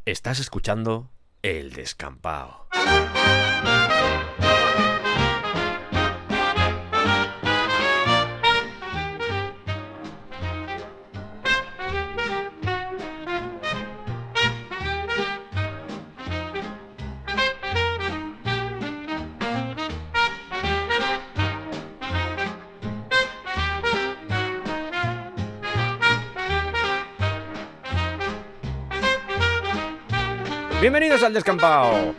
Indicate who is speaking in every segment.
Speaker 1: Estás escuchando El Descampao. Bienvenidos al Descampao.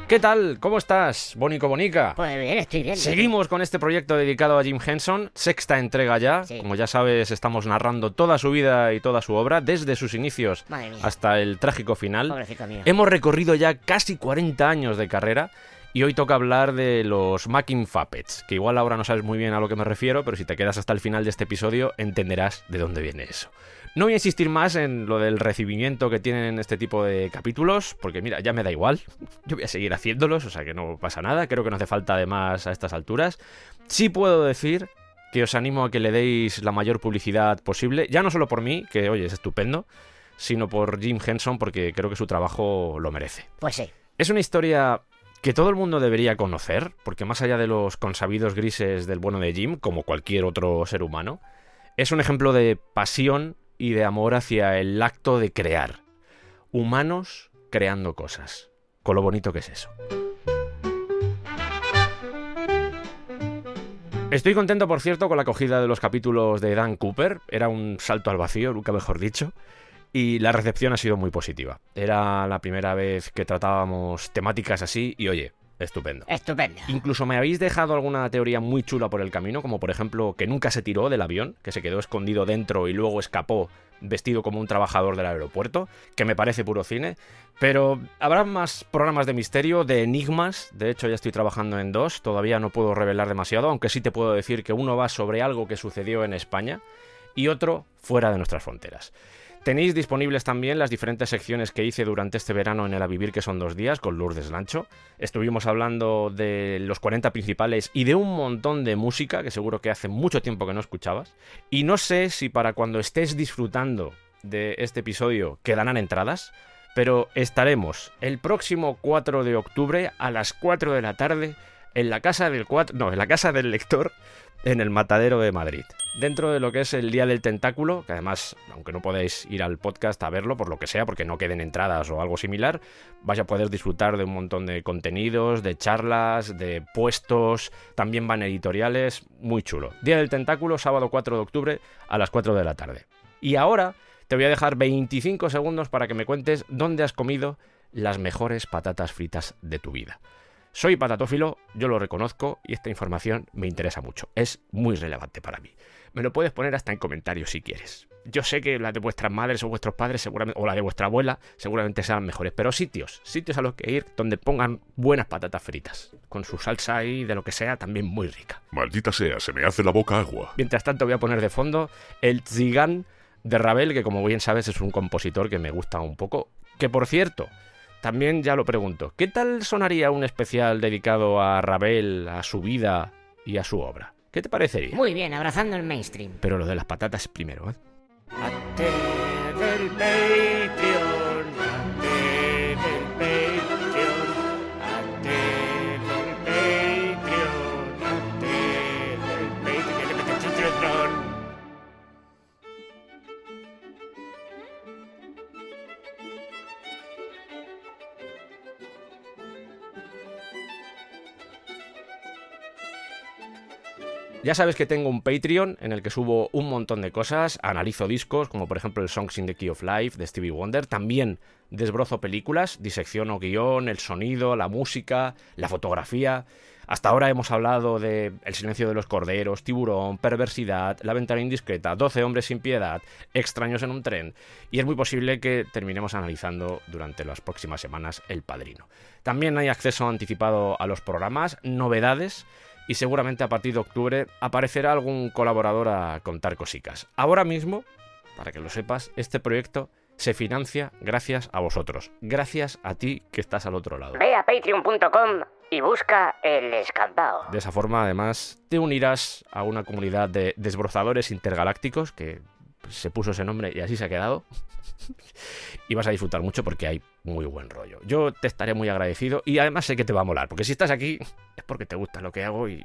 Speaker 1: ¿Qué tal? ¿Cómo estás, Bonico Bonica?
Speaker 2: Pues bien, estoy bien.
Speaker 1: Seguimos con este proyecto dedicado a Jim Henson, sexta entrega ya.
Speaker 2: Sí.
Speaker 1: Como ya sabes, estamos narrando toda su vida y toda su obra, desde sus inicios
Speaker 2: Madre mía.
Speaker 1: hasta el trágico final.
Speaker 2: Pobrecito mío.
Speaker 1: Hemos recorrido ya casi 40 años de carrera y hoy toca hablar de los Making Puppets, que igual ahora no sabes muy bien a lo que me refiero, pero si te quedas hasta el final de este episodio entenderás de dónde viene eso. No voy a insistir más en lo del recibimiento que tienen este tipo de capítulos, porque mira, ya me da igual. Yo voy a seguir haciéndolos, o sea que no pasa nada. Creo que no hace falta además a estas alturas. Sí puedo decir que os animo a que le deis la mayor publicidad posible, ya no solo por mí, que oye, es estupendo, sino por Jim Henson, porque creo que su trabajo lo merece.
Speaker 2: Pues sí.
Speaker 1: Es una historia que todo el mundo debería conocer, porque más allá de los consabidos grises del bueno de Jim, como cualquier otro ser humano, es un ejemplo de pasión y de amor hacia el acto de crear. Humanos creando cosas. Con lo bonito que es eso. Estoy contento, por cierto, con la acogida de los capítulos de Dan Cooper. Era un salto al vacío, nunca mejor dicho. Y la recepción ha sido muy positiva. Era la primera vez que tratábamos temáticas así y oye, estupendo.
Speaker 2: Estupendo.
Speaker 1: Incluso me habéis dejado alguna teoría muy chula por el camino, como por ejemplo que nunca se tiró del avión, que se quedó escondido dentro y luego escapó vestido como un trabajador del aeropuerto, que me parece puro cine. Pero habrá más programas de misterio, de enigmas. De hecho ya estoy trabajando en 2, todavía no puedo revelar demasiado, aunque sí te puedo decir que uno va sobre algo que sucedió en España y otro fuera de nuestras fronteras. Tenéis disponibles también las diferentes secciones que hice durante este verano en el A Vivir, que son 2 días, con Lourdes Lancho. Estuvimos hablando de los 40 principales y de un montón de música, que seguro que hace mucho tiempo que no escuchabas. Y no sé si para cuando estés disfrutando de este episodio quedarán entradas, pero estaremos el próximo 4 de octubre a las 4 de la tarde en la casa del lector, en el Matadero de Madrid, dentro de lo que es el Día del Tentáculo, que además, aunque no podéis ir al podcast a verlo por lo que sea, porque no queden entradas o algo similar, vais a poder disfrutar de un montón de contenidos, de charlas, de puestos, también van editoriales, muy chulo. Día del Tentáculo, sábado 4 de octubre a las 4 de la tarde. Y ahora te voy a dejar 25 segundos para que me cuentes dónde has comido las mejores patatas fritas de tu vida. Soy patatófilo, yo lo reconozco y esta información me interesa mucho. Es muy relevante para mí. Me lo puedes poner hasta en comentarios si quieres. Yo sé que las de vuestras madres o vuestros padres seguramente, o la de vuestra abuela seguramente sean mejores, pero sitios a los que ir donde pongan buenas patatas fritas, con su salsa y de lo que sea también muy rica.
Speaker 3: Maldita sea, se me hace la boca agua.
Speaker 1: Mientras tanto voy a poner de fondo el Tzigán de Ravel, que como bien sabes es un compositor que me gusta un poco, que por cierto, también ya lo pregunto, ¿qué tal sonaría un especial dedicado a Ravel, a su vida y a su obra? ¿Qué te parecería?
Speaker 2: Muy bien, abrazando el mainstream.
Speaker 1: Pero lo de las patatas primero, ¿eh?
Speaker 2: Ate del Patreon, ate del Patreon, ate del Patreon, ate del Patreon.
Speaker 1: Ya sabes que tengo un Patreon en el que subo un montón de cosas, analizo discos, como por ejemplo el Songs in the Key of Life de Stevie Wonder, también desbrozo películas, disecciono guión, el sonido, la música, la fotografía. Hasta ahora hemos hablado de El silencio de los corderos, Tiburón, Perversidad, La ventana indiscreta, 12 hombres sin piedad, Extraños en un tren, y es muy posible que terminemos analizando durante las próximas semanas El Padrino. También hay acceso anticipado a los programas, novedades, y seguramente a partir de octubre aparecerá algún colaborador a contar cositas. Ahora mismo, para que lo sepas, este proyecto se financia gracias a vosotros. Gracias a ti que estás al otro lado.
Speaker 2: Ve a patreon.com y busca El Escaldao.
Speaker 1: De esa forma, además, te unirás a una comunidad de desbrozadores intergalácticos, que se puso ese nombre y así se ha quedado. Y vas a disfrutar mucho porque hay muy buen rollo. Yo te estaré muy agradecido y además sé que te va a molar, porque si estás aquí es porque te gusta lo que hago y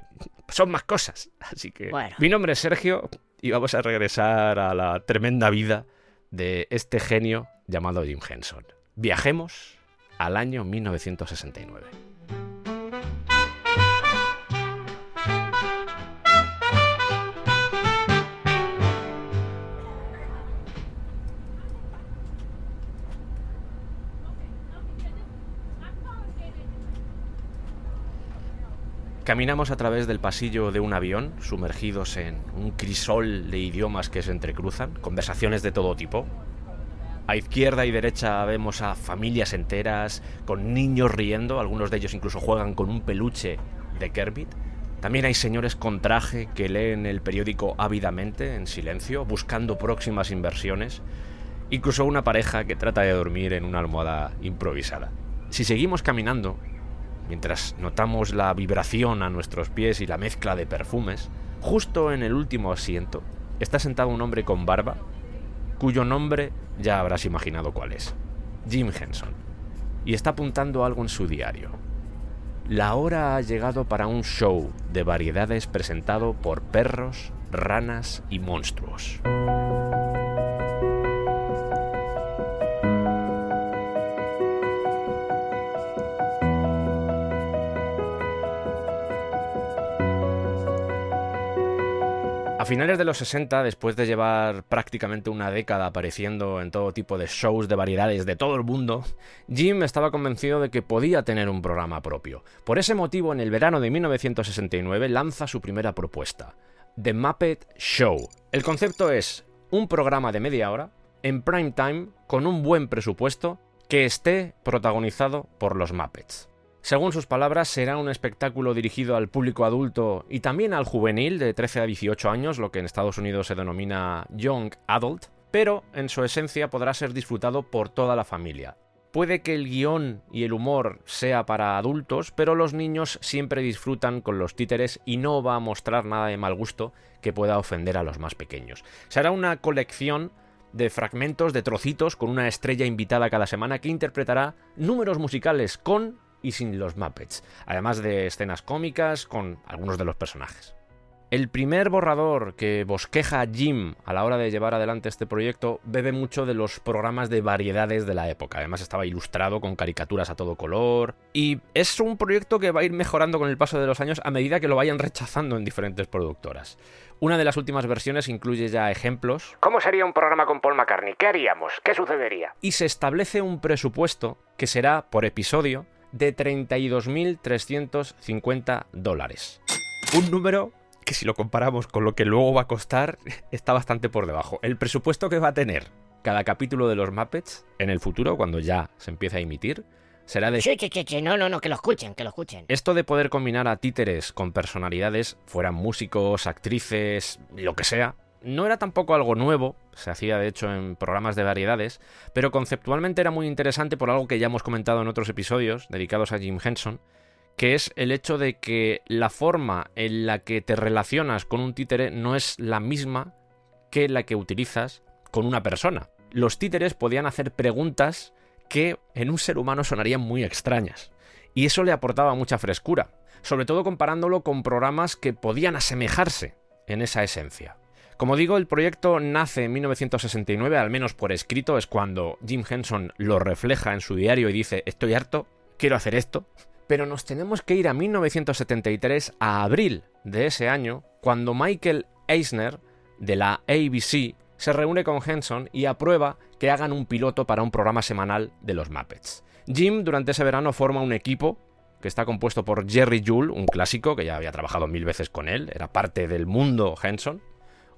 Speaker 1: son más cosas. Así que
Speaker 2: Bueno.
Speaker 1: Mi nombre es Sergio y vamos a regresar a la tremenda vida de este genio llamado Jim Henson. Viajemos al año 1969. Caminamos a través del pasillo de un avión, sumergidos en un crisol de idiomas que se entrecruzan, conversaciones de todo tipo. A izquierda y derecha vemos a familias enteras, con niños riendo, algunos de ellos incluso juegan con un peluche de Kermit. También hay señores con traje que leen el periódico ávidamente, en silencio, buscando próximas inversiones. Incluso una pareja que trata de dormir en una almohada improvisada. Si seguimos caminando, mientras notamos la vibración a nuestros pies y la mezcla de perfumes, justo en el último asiento está sentado un hombre con barba, cuyo nombre ya habrás imaginado cuál es: Jim Henson, y está apuntando algo en su diario. La hora ha llegado para un show de variedades presentado por perros, ranas y monstruos. A finales de los 60, después de llevar prácticamente una década apareciendo en todo tipo de shows de variedades de todo el mundo, Jim estaba convencido de que podía tener un programa propio. Por ese motivo, en el verano de 1969 lanza su primera propuesta, The Muppet Show. El concepto es un programa de media hora, en prime time, con un buen presupuesto, que esté protagonizado por los Muppets. Según sus palabras, será un espectáculo dirigido al público adulto y también al juvenil de 13 a 18 años, lo que en Estados Unidos se denomina Young Adult, pero en su esencia podrá ser disfrutado por toda la familia. Puede que el guión y el humor sea para adultos, pero los niños siempre disfrutan con los títeres y no va a mostrar nada de mal gusto que pueda ofender a los más pequeños. Será una colección de fragmentos, de trocitos, con una estrella invitada cada semana que interpretará números musicales con y sin los Muppets, además de escenas cómicas con algunos de los personajes. El primer borrador que bosqueja Jim a la hora de llevar adelante este proyecto bebe mucho de los programas de variedades de la época. Además estaba ilustrado con caricaturas a todo color y es un proyecto que va a ir mejorando con el paso de los años a medida que lo vayan rechazando en diferentes productoras. Una de las últimas versiones incluye ya ejemplos.
Speaker 2: ¿Cómo sería un programa con Paul McCartney? ¿Qué haríamos? ¿Qué sucedería?
Speaker 1: Y se establece un presupuesto que será por episodio de $32.350. Un número que, si lo comparamos con lo que luego va a costar, está bastante por debajo. El presupuesto que va a tener cada capítulo de los Muppets en el futuro, cuando ya se empiece a emitir, será de...
Speaker 2: Sí, no, que lo escuchen,
Speaker 1: Esto de poder combinar a títeres con personalidades, fueran músicos, actrices, lo que sea, no era tampoco algo nuevo, se hacía de hecho en programas de variedades, pero conceptualmente era muy interesante por algo que ya hemos comentado en otros episodios dedicados a Jim Henson, que es el hecho de que la forma en la que te relacionas con un títere no es la misma que la que utilizas con una persona. Los títeres podían hacer preguntas que en un ser humano sonarían muy extrañas, y eso le aportaba mucha frescura, sobre todo comparándolo con programas que podían asemejarse en esa esencia. Como digo, el proyecto nace en 1969, al menos por escrito, es cuando Jim Henson lo refleja en su diario y dice: estoy harto, quiero hacer esto. Pero nos tenemos que ir a 1973, a abril de ese año, cuando Michael Eisner, de la ABC, se reúne con Henson y aprueba que hagan un piloto para un programa semanal de los Muppets. Jim, durante ese verano, forma un equipo que está compuesto por Jerry Juhl, un clásico que ya había trabajado 1000 veces con él, era parte del mundo Henson.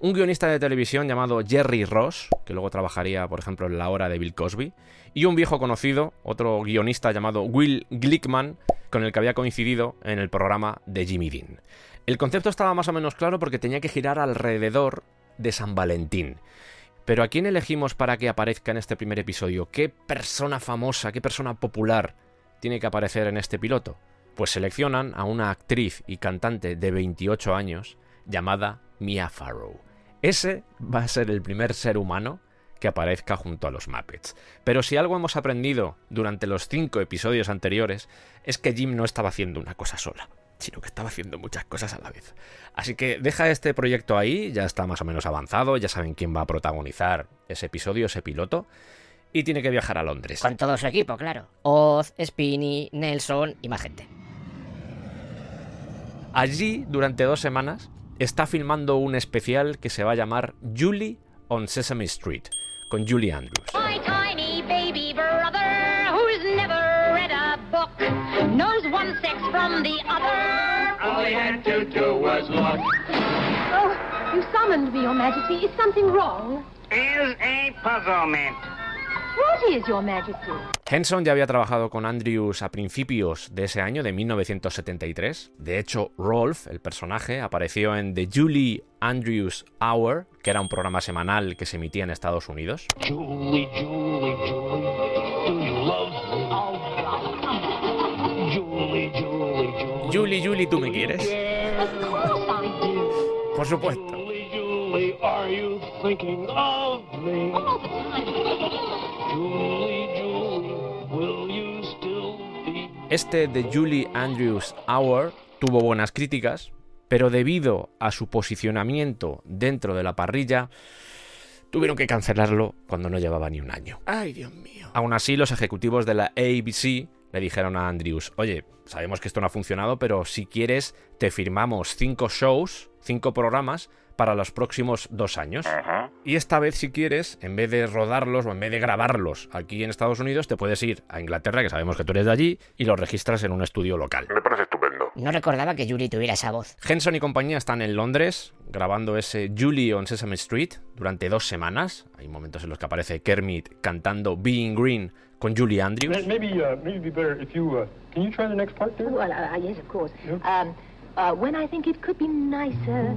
Speaker 1: Un guionista de televisión llamado Jerry Ross, que luego trabajaría, por ejemplo, en La Hora de Bill Cosby, y un viejo conocido, otro guionista llamado Will Glickman, con el que había coincidido en el programa de Jimmy Dean. El concepto estaba más o menos claro porque tenía que girar alrededor de San Valentín. Pero ¿a quién elegimos para que aparezca en este primer episodio? ¿Qué persona famosa, qué persona popular tiene que aparecer en este piloto? Pues seleccionan a una actriz y cantante de 28 años llamada Mia Farrow. Ese va a ser el primer ser humano que aparezca junto a los Muppets. Pero si algo hemos aprendido durante los 5 episodios anteriores es que Jim no estaba haciendo una cosa sola, sino que estaba haciendo muchas cosas a la vez. Así que deja este proyecto ahí, ya está más o menos avanzado, ya saben quién va a protagonizar ese episodio, ese piloto, y tiene que viajar a Londres.
Speaker 2: Con todo su equipo, claro. Oz, Spinny, Nelson y más gente.
Speaker 1: Allí, durante 2 semanas, está filmando un especial que se va a llamar Julie on Sesame Street, con Julie Andrews.
Speaker 4: My tiny baby brother, who's never read a book, knows one sex from the other.
Speaker 5: All he had to do was look.
Speaker 6: Oh, you summoned me, Your Majesty. Is something wrong?
Speaker 5: Is a puzzlement.
Speaker 6: What is, Your Majesty?
Speaker 1: Henson ya había trabajado con Andrews a principios de ese año, de 1973. De hecho, Rolf, el personaje, apareció en The Julie Andrews Hour, que era un programa semanal que se emitía en Estados Unidos.
Speaker 5: Julie, Julie, Julie, do you love me? Julie, Julie, Julie.
Speaker 1: Julie, Julie, ¿tú me quieres?
Speaker 6: Of course I do.
Speaker 1: Por supuesto.
Speaker 5: Julie, Julie, are you thinking of me? Julie, Julie, will you still be?
Speaker 1: Este The Julie Andrews Hour tuvo buenas críticas, pero debido a su posicionamiento dentro de la parrilla, tuvieron que cancelarlo cuando no llevaba ni un año. ¡Ay, Dios mío! Aún así, los ejecutivos de la ABC le dijeron a Andrews: oye, sabemos que esto no ha funcionado, pero si quieres, te firmamos 5 shows, 5 programas para los próximos 2 años. Y esta vez, si quieres, en vez de rodarlos o en vez de grabarlos aquí en Estados Unidos, te puedes ir a Inglaterra, que sabemos que tú eres de allí, y los registras en un estudio local.
Speaker 3: Me parece estupendo.
Speaker 2: No recordaba que Julie tuviera esa voz.
Speaker 1: Henson y compañía están en Londres grabando ese Julie on Sesame Street durante 2 semanas. Hay momentos en los que aparece Kermit cantando Being Green con Julie Andrews.
Speaker 7: Maybe be better if you can you try the next part there?
Speaker 6: Well, yes, of course. When I think it could be nicer,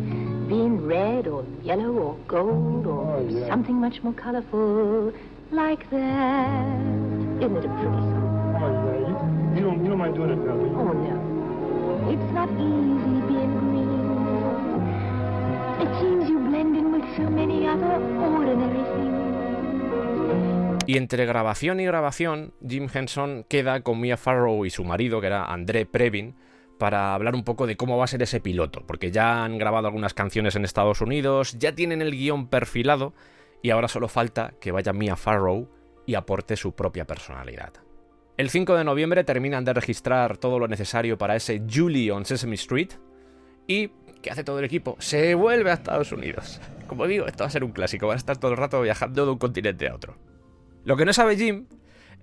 Speaker 6: being red or yellow or gold or something much more colorful, like that. Isn't it a pretty song?
Speaker 7: Oh yeah, you don't mind doing it now, do you?
Speaker 6: Oh no, it's not easy being green. It seems you blend in with so many other ordinary things.
Speaker 1: Y entre grabación y grabación, Jim Henson queda con Mia Farrow y su marido, que era André Previn, para hablar un poco de cómo va a ser ese piloto, porque ya han grabado algunas canciones en Estados Unidos, ya tienen el guión perfilado y ahora solo falta que vaya Mia Farrow y aporte su propia personalidad. El 5 de noviembre terminan de registrar todo lo necesario para ese Julie on Sesame Street y ¿qué hace todo el equipo? Se vuelve a Estados Unidos. Como digo, esto va a ser un clásico, van a estar todo el rato viajando de un continente a otro. Lo que no sabe Jim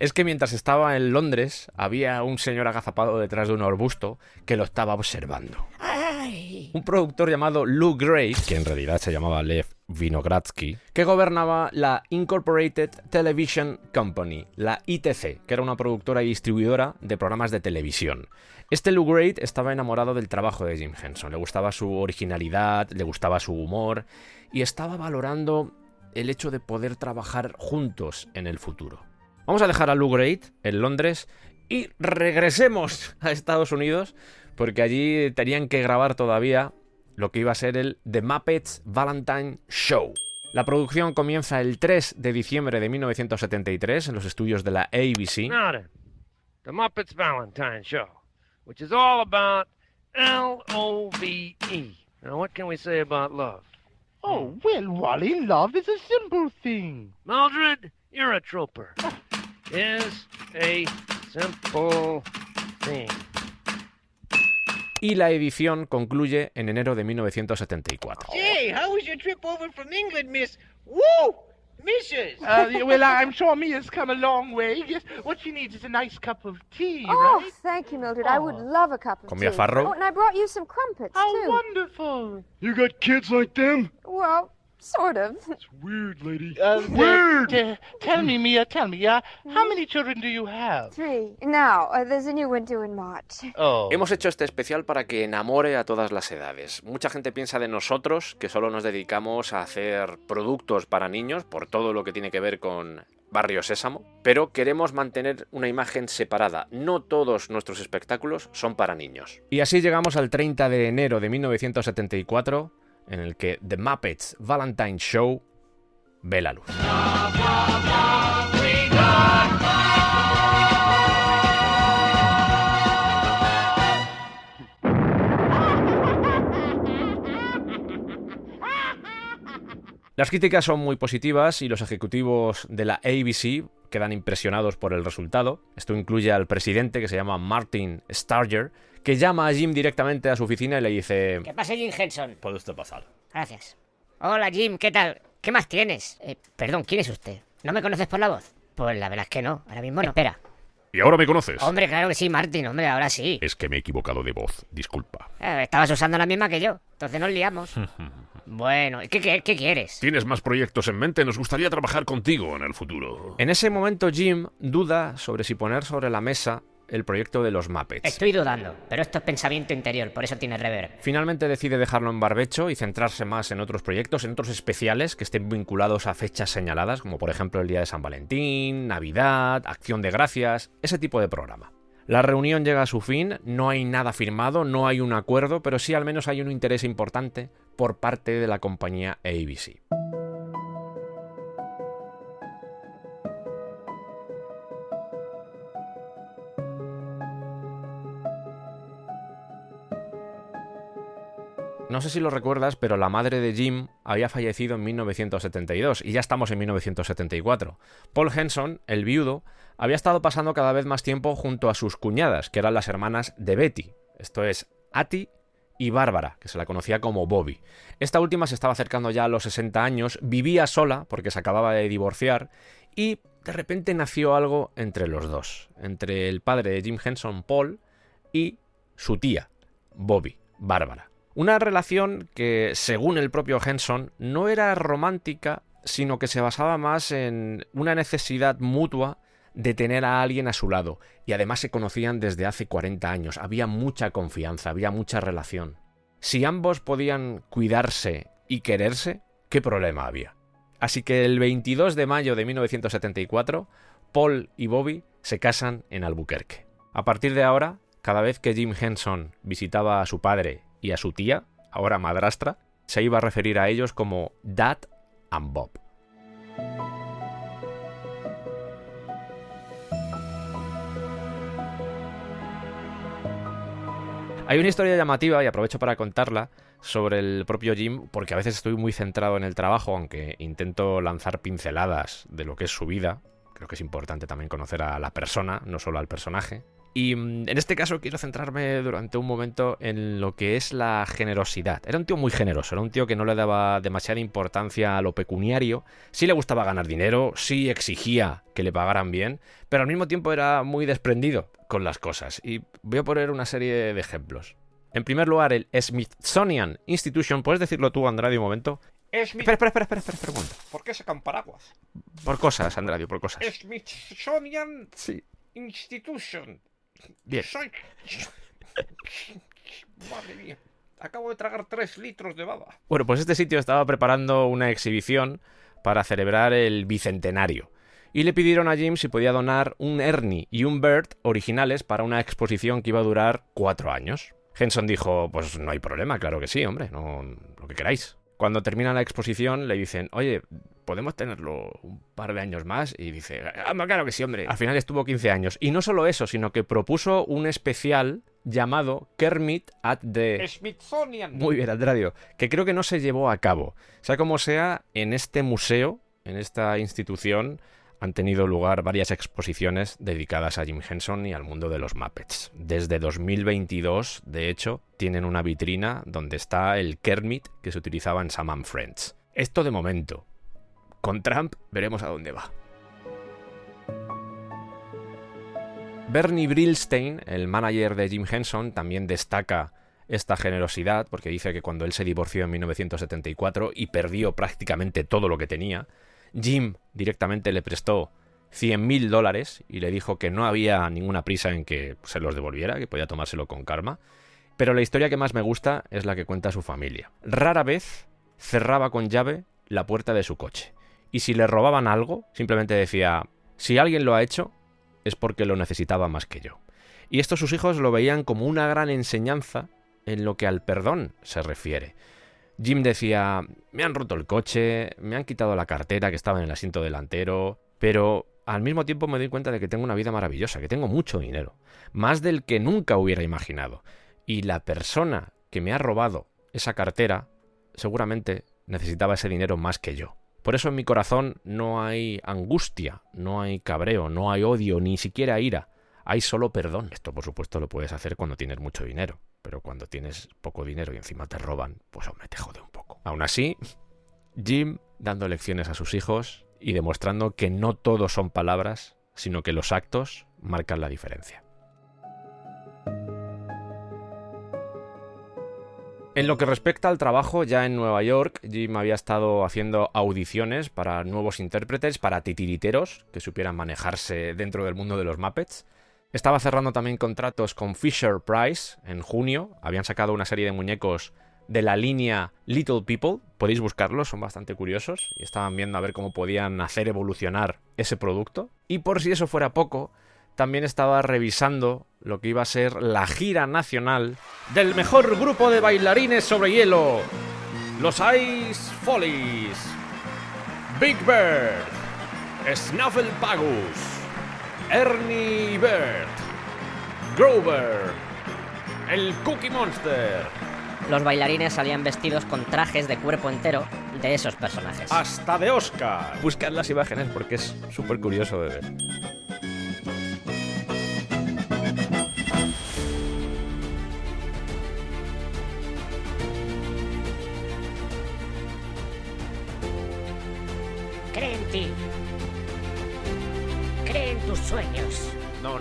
Speaker 1: es que mientras estaba en Londres había un señor agazapado detrás de un arbusto que lo estaba observando.
Speaker 2: ¡Ay!
Speaker 1: Un productor llamado Lou Gray, que en realidad se llamaba Lev Vinogradsky, que gobernaba la Incorporated Television Company, la ITC, que era una productora y distribuidora de programas de televisión. Este Lou Gray estaba enamorado del trabajo de Jim Henson, le gustaba su originalidad, le gustaba su humor y estaba valorando el hecho de poder trabajar juntos en el futuro. Vamos a dejar a Lou Gray en Londres y regresemos a Estados Unidos, porque allí tenían que grabar todavía lo que iba a ser el The Muppets Valentine Show. La producción comienza el 3 de diciembre de 1973 en los estudios de la ABC.
Speaker 8: Now then, the Muppets Valentine Show, which is all about L-O-V-E. Now, what can we say about love?
Speaker 9: Oh, well, Wally, love is a simple thing.
Speaker 8: Mildred, you're a trooper. Is a simple thing.
Speaker 1: Y la edición concluye en enero de 1974.
Speaker 9: Hey, how was your trip over from England, Miss? Woo! Mrs. Well, I'm sure Mia's come a long way. Yes, what she needs is a nice cup of tea,
Speaker 6: Oh,
Speaker 9: right?
Speaker 6: thank you, Mildred. I would love a cup of
Speaker 1: Con
Speaker 6: tea.
Speaker 1: Mia Farrow.
Speaker 6: Oh, and I brought you some crumpets,
Speaker 9: How
Speaker 6: too.
Speaker 9: wonderful.
Speaker 3: You got kids like them?
Speaker 6: Well,
Speaker 10: Sort of.
Speaker 7: It's weird, lady.
Speaker 9: Tell me, Mia, how many children do you have?
Speaker 10: 3. Now, there's a new one due in March.
Speaker 9: Oh.
Speaker 1: Hemos hecho este especial para que enamore a todas las edades. Mucha gente piensa de nosotros que solo nos dedicamos a hacer productos para niños, por todo lo que tiene que ver con Barrio Sésamo, pero queremos mantener una imagen separada. No todos nuestros espectáculos son para niños. Y así llegamos al 30 de enero de 1974, en el que The Muppets Valentine Show ve la luz. Las críticas son muy positivas y los ejecutivos de la ABC quedan impresionados por el resultado. Esto incluye al presidente, que se llama Martin Starger, que llama a Jim directamente a su oficina y le dice:
Speaker 2: ¿Qué pasa, Jim Henson?
Speaker 1: ¿Puede usted pasar?
Speaker 2: Gracias. Hola, Jim, ¿qué tal? ¿Qué más tienes? Perdón, ¿quién es usted? ¿No me conoces por la voz? Pues la verdad es que no, ahora mismo no. Espera.
Speaker 3: ¿Y ahora me conoces?
Speaker 2: Hombre, claro que sí, Martin, hombre, ahora sí.
Speaker 3: Es que me he equivocado de voz, disculpa.
Speaker 2: Estabas usando la misma que yo, entonces nos liamos. Bueno, ¿qué quieres?
Speaker 3: ¿Tienes más proyectos en mente? Nos gustaría trabajar contigo en el futuro.
Speaker 1: En ese momento Jim duda sobre si poner sobre la mesa el proyecto de los Muppets.
Speaker 2: Estoy dudando, pero esto es pensamiento interior, por eso tiene reverb.
Speaker 1: Finalmente decide dejarlo en barbecho y centrarse más en otros proyectos, en otros especiales que estén vinculados a fechas señaladas, como por ejemplo el día de San Valentín, Navidad, Acción de Gracias, ese tipo de programa. La reunión llega a su fin, no hay nada firmado, no hay un acuerdo, pero sí al menos hay un interés importante por parte de la compañía ABC. No sé si lo recuerdas, pero la madre de Jim había fallecido en 1972 y ya estamos en 1974. Paul Henson, el viudo, había estado pasando cada vez más tiempo junto a sus cuñadas, que eran las hermanas de Betty, esto es, Hattie y Bárbara, que se la conocía como Bobby. Esta última se estaba acercando ya a los 60 años, vivía sola porque se acababa de divorciar y de repente nació algo entre los dos, entre el padre de Jim Henson, Paul, y su tía, Bobby, Bárbara. Una relación que, según el propio Henson, no era romántica, sino que se basaba más en una necesidad mutua de tener a alguien a su lado. Y además se conocían desde hace 40 años. Había mucha confianza, había mucha relación. Si ambos podían cuidarse y quererse, ¿qué problema había? Así que el 22 de mayo de 1974, Paul y Bobby se casan en Albuquerque. A partir de ahora, cada vez que Jim Henson visitaba a su padre y a su tía, ahora madrastra, se iba a referir a ellos como Dad and Bob. Hay una historia llamativa, y aprovecho para contarla, sobre el propio Jim, porque a veces estoy muy centrado en el trabajo, aunque intento lanzar pinceladas de lo que es su vida. Creo que es importante también conocer a la persona, no solo al personaje. Y en este caso quiero centrarme durante un momento en lo que es la generosidad. Era un tío muy generoso, era un tío que no le daba demasiada importancia a lo pecuniario. Sí le gustaba ganar dinero, sí exigía que le pagaran bien, pero al mismo tiempo era muy desprendido con las cosas. Y voy a poner una serie de ejemplos. En primer lugar, el Smithsonian Institution. ¿Puedes decirlo tú, Andrade, un momento? Espera un momento.
Speaker 8: ¿Por qué sacan paraguas?
Speaker 1: Por cosas, Andrade, por cosas.
Speaker 8: Smithsonian
Speaker 1: Sí.
Speaker 8: Institution.
Speaker 1: Bien.
Speaker 8: Madre mía. Acabo de tragar 3 litros de baba.
Speaker 1: Bueno, pues este sitio estaba preparando una exhibición para celebrar el bicentenario. Y le pidieron a Jim si podía donar un Ernie y un Bert originales para una exposición que iba a durar 4 años. Henson dijo, pues no hay problema, claro que sí, hombre, no, lo que queráis. Cuando termina la exposición le dicen, oye, ¿podemos tenerlo un par de años más? Y dice, claro que sí, hombre. Al final estuvo 15 años. Y no solo eso, sino que propuso un especial llamado Kermit at the
Speaker 8: Smithsonian.
Speaker 1: Muy bien, Andrade, que creo que no se llevó a cabo. Sea como sea, en este museo, en esta institución, han tenido lugar varias exposiciones dedicadas a Jim Henson y al mundo de los Muppets. Desde 2022, de hecho, tienen una vitrina donde está el Kermit que se utilizaba en Sam and Friends. Esto de momento. Con Trump veremos a dónde va. Bernie Brillstein, el manager de Jim Henson, también destaca esta generosidad, porque dice que cuando él se divorció en 1974 y perdió prácticamente todo lo que tenía, Jim directamente le prestó $100,000 y le dijo que no había ninguna prisa en que se los devolviera, que podía tomárselo con calma. Pero la historia que más me gusta es la que cuenta su familia. Rara vez cerraba con llave la puerta de su coche. Y si le robaban algo, simplemente decía, si alguien lo ha hecho, es porque lo necesitaba más que yo. Y esto sus hijos lo veían como una gran enseñanza en lo que al perdón se refiere. Jim decía, me han roto el coche, me han quitado la cartera que estaba en el asiento delantero, pero al mismo tiempo me doy cuenta de que tengo una vida maravillosa, que tengo mucho dinero, más del que nunca hubiera imaginado. Y la persona que me ha robado esa cartera seguramente necesitaba ese dinero más que yo. Por eso en mi corazón no hay angustia, no hay cabreo, no hay odio, ni siquiera ira. Hay solo perdón. Esto, por supuesto, lo puedes hacer cuando tienes mucho dinero. Pero cuando tienes poco dinero y encima te roban, pues hombre, te jode un poco. Aún así, Jim dando lecciones a sus hijos y demostrando que no todo son palabras, sino que los actos marcan la diferencia. En lo que respecta al trabajo, ya en Nueva York, Jim había estado haciendo audiciones para nuevos intérpretes, para titiriteros que supieran manejarse dentro del mundo de los Muppets. Estaba cerrando también contratos con Fisher-Price en junio. Habían sacado una serie de muñecos de la línea Little People. Podéis buscarlos, son bastante curiosos. Y estaban viendo a ver cómo podían hacer evolucionar ese producto. Y por si eso fuera poco, también estaba revisando lo que iba a ser la gira nacional del mejor grupo de bailarines sobre hielo, los Ice Follies. Big Bird, Snuffleupagus, Ernie Bird, Grover, el Cookie Monster.
Speaker 2: Los bailarines salían vestidos con trajes de cuerpo entero de esos personajes.
Speaker 1: Hasta de Oscar. Buscad las imágenes porque es súper curioso de ver.
Speaker 2: Cree en ti. Cree en tus sueños.
Speaker 1: No.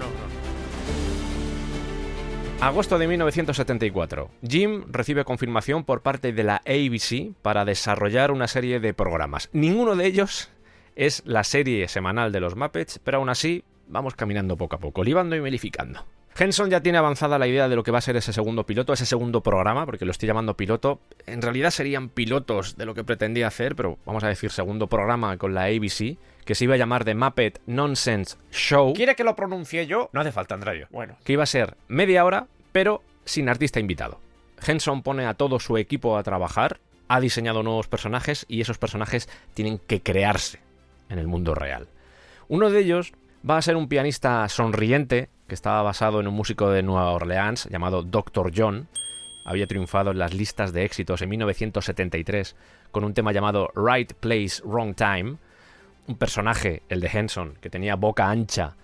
Speaker 1: Agosto de 1974. Jim recibe confirmación por parte de la ABC para desarrollar una serie de programas. Ninguno de ellos es la serie semanal de los Muppets, pero aún así vamos caminando poco a poco, libando y melificando. Henson ya tiene avanzada la idea de lo que va a ser ese segundo piloto, ese segundo programa, porque lo estoy llamando piloto. En realidad serían pilotos de lo que pretendía hacer, pero vamos a decir segundo programa con la ABC, que se iba a llamar The Muppet Nonsense Show.
Speaker 11: ¿Quiere que lo pronuncie yo?
Speaker 1: No hace falta, Andrayo.
Speaker 11: Bueno.
Speaker 1: Que iba a ser media hora, pero sin artista invitado. Henson pone a todo su equipo a trabajar, ha diseñado nuevos personajes y esos personajes tienen que crearse en el mundo real. Uno de ellos va a ser un pianista sonriente que estaba basado en un músico de Nueva Orleans llamado Dr. John. Había triunfado en las listas de éxitos en 1973 con un tema llamado Right Place, Wrong Time. Un personaje, el de Henson, que tenía boca ancha,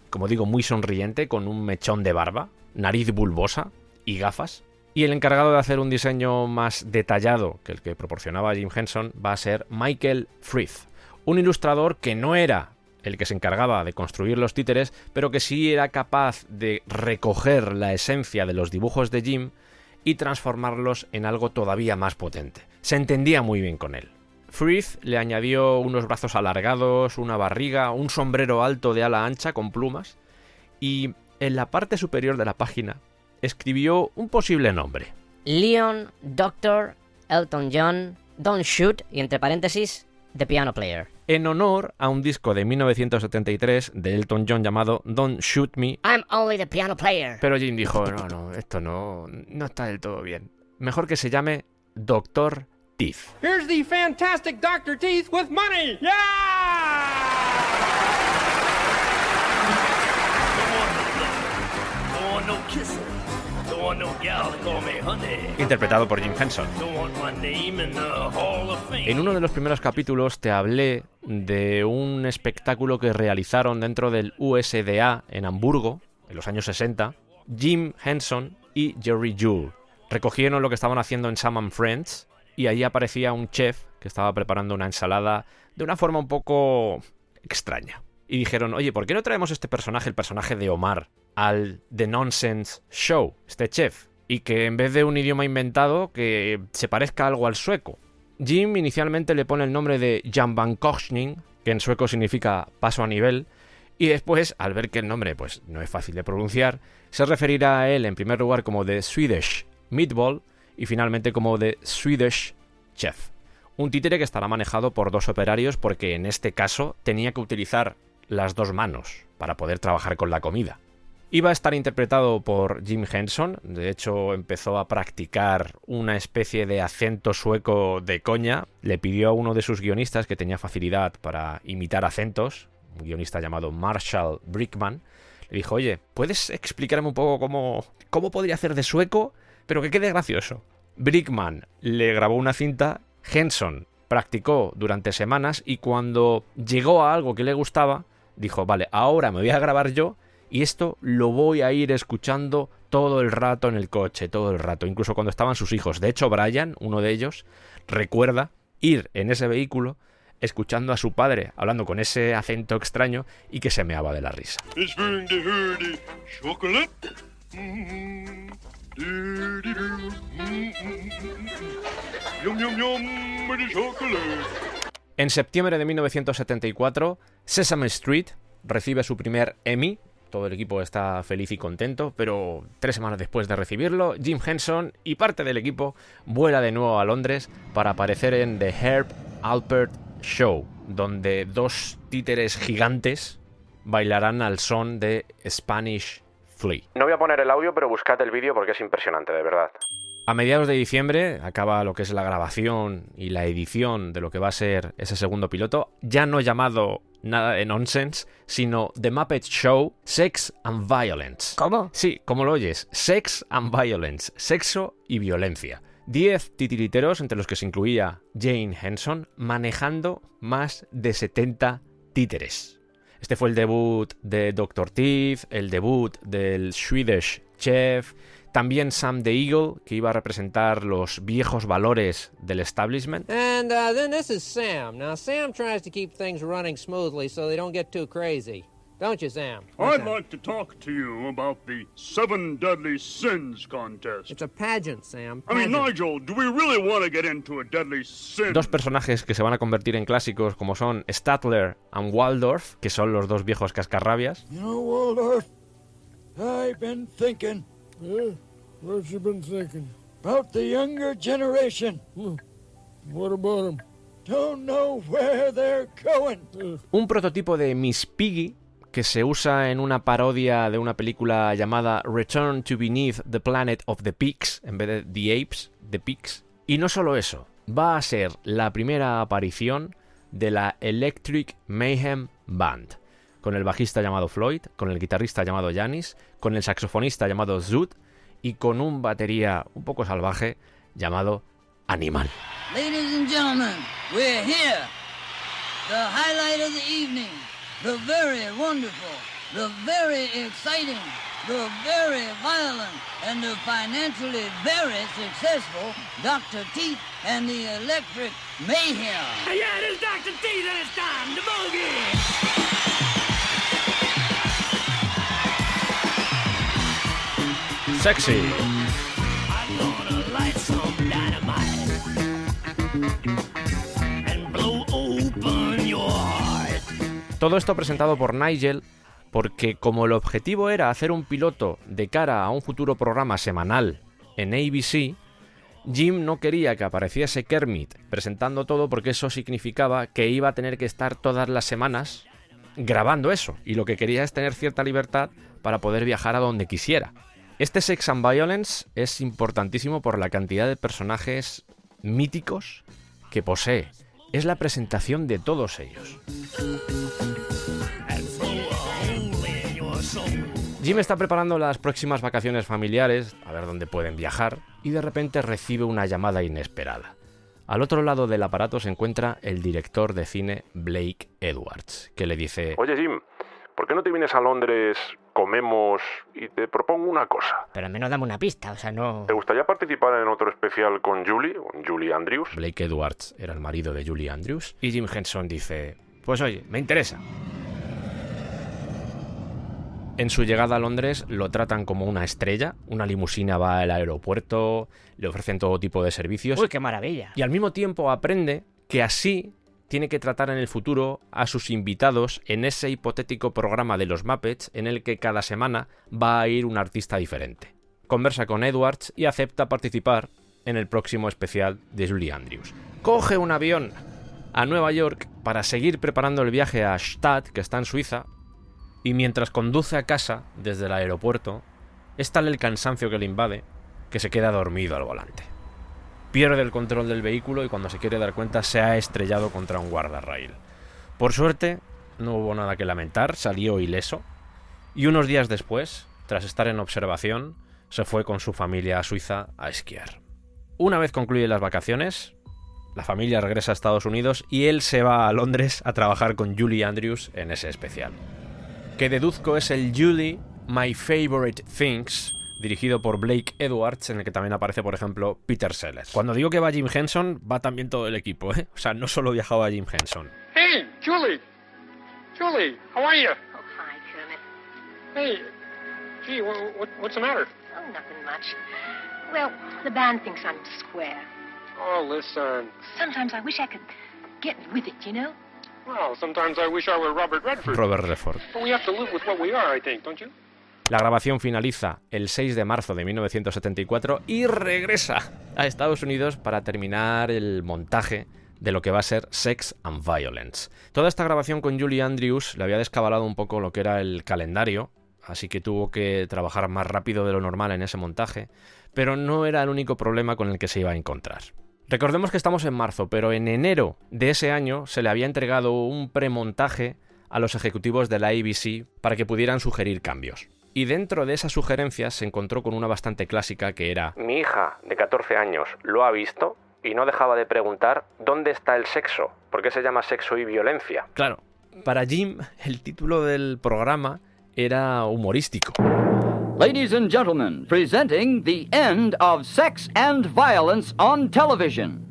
Speaker 1: como digo, muy sonriente, con un mechón de barba, nariz bulbosa y gafas. Y el encargado de hacer un diseño más detallado que el que proporcionaba Jim Henson va a ser Michael Frith, un ilustrador que no era el que se encargaba de construir los títeres, pero que sí era capaz de recoger la esencia de los dibujos de Jim y transformarlos en algo todavía más potente. Se entendía muy bien con él. Frith le añadió unos brazos alargados, una barriga, un sombrero alto de ala ancha con plumas, y en la parte superior de la página escribió un posible nombre.
Speaker 2: Leon, Dr. Elton John, Don't Shoot, y entre paréntesis, The Piano Player.
Speaker 1: En honor a un disco de 1973 de Elton John llamado Don't Shoot Me.
Speaker 2: I'm only the piano player.
Speaker 1: Pero Jim dijo, no, esto no está del todo bien. Mejor que se llame Dr. Teeth.
Speaker 11: Here's the fantastic Dr. Teeth with money. Yeah!
Speaker 1: Interpretado por Jim Henson. En uno de los primeros capítulos te hablé de un espectáculo que realizaron dentro del USDA en Hamburgo, en los años 60, Jim Henson y Jerry Juhl. Recogieron lo que estaban haciendo en Sam & Friends y allí aparecía un chef que estaba preparando una ensalada de una forma un poco extraña. Y dijeron, oye, ¿por qué no traemos este personaje, el personaje de Omar, al The Nonsense Show, este chef? y que en vez de un idioma inventado que se parezca algo al sueco. Jim inicialmente le pone el nombre de Jambankochning, que en sueco significa paso a nivel, y después, al ver que el nombre pues no es fácil de pronunciar, se referirá a él en primer lugar como The Swedish Meatball y finalmente como The Swedish Chef. Un títere que estará manejado por 2 operarios porque en este caso tenía que utilizar las 2 manos para poder trabajar con la comida. Iba a estar interpretado por Jim Henson, de hecho empezó a practicar una especie de acento sueco de coña, le pidió a uno de sus guionistas que tenía facilidad para imitar acentos, un guionista llamado Marshall Brickman, le dijo, oye, ¿puedes explicarme un poco cómo podría hacer de sueco, pero que quede gracioso? Brickman le grabó una cinta, Henson practicó durante semanas y cuando llegó a algo que le gustaba, dijo, vale, ahora me voy a grabar yo y esto lo voy a ir escuchando todo el rato en el coche, todo el rato, incluso cuando estaban sus hijos. De hecho, Brian, uno de ellos, recuerda ir en ese vehículo escuchando a su padre hablando con ese acento extraño y que se meaba de la risa. En septiembre de 1974, Sesame Street recibe su primer Emmy. Todo el equipo está feliz y contento, pero 3 semanas después de recibirlo, Jim Henson y parte del equipo vuela de nuevo a Londres para aparecer en The Herb Alpert Show, donde 2 títeres gigantes bailarán al son de Spanish Flea. No voy a poner el audio, pero buscad el vídeo porque es impresionante, de verdad. A mediados de diciembre acaba lo que es la grabación y la edición de lo que va a ser ese segundo piloto, ya no llamado nada de nonsense, sino The Muppet Show, Sex and Violence.
Speaker 2: ¿Cómo?
Speaker 1: Sí, como lo oyes, Sex and Violence, sexo y violencia. 10 titiriteros, entre los que se incluía Jane Henson, manejando más de 70 títeres. Este fue el debut de Dr. Teeth, el debut del Swedish Chef, también Sam the Eagle, que iba a representar los viejos valores del establishment.
Speaker 11: And then this is Sam. Now, Sam tries to keep things running smoothly so they don't get too crazy. Don't you, Sam?
Speaker 12: I'd like to talk to you about the 7 Deadly Sins contest.
Speaker 11: It's a pageant, Sam.
Speaker 12: I mean, Nigel, do we really want to get into a deadly sin?
Speaker 1: 2 personajes que se van a convertir en clásicos como son Statler and Waldorf, que son los 2 viejos cascarrabias.
Speaker 13: You know, Waldorf, I've been thinking.
Speaker 14: What you been thinking?
Speaker 13: About the younger generation.
Speaker 14: What about them?
Speaker 13: Don't know where they're going.
Speaker 1: Un prototipo de Miss Piggy que se usa en una parodia de una película llamada Return to Beneath the Planet of the Pigs, en vez de The Apes, The Pigs. Y no solo eso, va a ser la primera aparición de la Electric Mayhem Band, con el bajista llamado Floyd, con el guitarrista llamado Janis, con el saxofonista llamado Zoot y con un batería un poco salvaje llamado Animal.
Speaker 15: Ladies and gentlemen, we're here. The highlight of the evening. The very wonderful, the very exciting, the very violent, and the financially very successful Dr. Teeth and the Electric Mayhem.
Speaker 16: Yeah, it is Dr. Teeth and it's time to boogie!
Speaker 1: Sexy.
Speaker 16: I'm gonna light some dynamite and blow open your heart.
Speaker 1: Todo esto presentado por Nigel, porque como el objetivo era hacer un piloto de cara a un futuro programa semanal en ABC, Jim no quería que apareciese Kermit presentando todo porque eso significaba que iba a tener que estar todas las semanas grabando eso, y lo que quería es tener cierta libertad para poder viajar a donde quisiera. Este Sex and Violence es importantísimo por la cantidad de personajes míticos que posee. Es la presentación de todos ellos. Jim está preparando las próximas vacaciones familiares, a ver dónde pueden viajar, y de repente recibe una llamada inesperada. Al otro lado del aparato se encuentra el director de cine Blake Edwards, que le dice:
Speaker 17: Oye Jim, ¿por qué no te vienes a Londres, comemos y te propongo una cosa?
Speaker 2: Pero al menos dame una pista, o sea, no...
Speaker 17: ¿Te gustaría participar en otro especial con Julie Andrews?
Speaker 1: Blake Edwards era el marido de Julie Andrews, y Jim Henson dice: pues oye, me interesa. En su llegada a Londres lo tratan como una estrella, una limusina va al aeropuerto, le ofrecen todo tipo de servicios.
Speaker 2: ¡Uy, qué maravilla!
Speaker 1: Y al mismo tiempo aprende que así tiene que tratar en el futuro a sus invitados en ese hipotético programa de los Muppets en el que cada semana va a ir un artista diferente. Conversa con Edwards y acepta participar en el próximo especial de Julie Andrews. Coge un avión a Nueva York para seguir preparando el viaje a Stade, que está en Suiza, y mientras conduce a casa desde el aeropuerto, es tal el cansancio que le invade que se queda dormido al volante. Pierde el control del vehículo y cuando se quiere dar cuenta se ha estrellado contra un guardarraíl. Por suerte, no hubo nada que lamentar, salió ileso, y unos días después, tras estar en observación, se fue con su familia a Suiza a esquiar. Una vez concluye las vacaciones, la familia regresa a Estados Unidos y él se va a Londres a trabajar con Julie Andrews en ese especial, que deduzco es el Julie My Favorite Things, dirigido por Blake Edwards, en el que también aparece, por ejemplo, Peter Sellers. Cuando digo que va Jim Henson, va también todo el equipo, ¿eh? O sea, no solo viajaba Jim Henson.
Speaker 18: Hey, Julie! Julie, how are you?
Speaker 6: Oh, hi, Kermit.
Speaker 18: Hey, gee, what's the matter?
Speaker 6: Oh, nothing much. Well, the band thinks I'm square.
Speaker 18: Oh, listen.
Speaker 6: Sometimes I wish I could get with it, you know?
Speaker 18: Well, sometimes I wish I were Robert Redford.
Speaker 1: Robert Redford.
Speaker 18: But we have to live with what we are, I think, don't you?
Speaker 1: La grabación finaliza el 6 de marzo de 1974 y regresa a Estados Unidos para terminar el montaje de lo que va a ser Sex and Violence. Toda esta grabación con Julie Andrews le había descabalado un poco lo que era el calendario, así que tuvo que trabajar más rápido de lo normal en ese montaje, pero no era el único problema con el que se iba a encontrar. Recordemos que estamos en marzo, pero en enero de ese año se le había entregado un premontaje a los ejecutivos de la ABC para que pudieran sugerir cambios. Y dentro de esas sugerencias se encontró con una bastante clásica que era: mi hija de 14 años lo ha visto y no dejaba de preguntar ¿dónde está el sexo? ¿Por qué se llama Sexo y Violencia? Claro, para Jim el título del programa era humorístico.
Speaker 19: Ladies and gentlemen, presenting the end of sex and violence on television.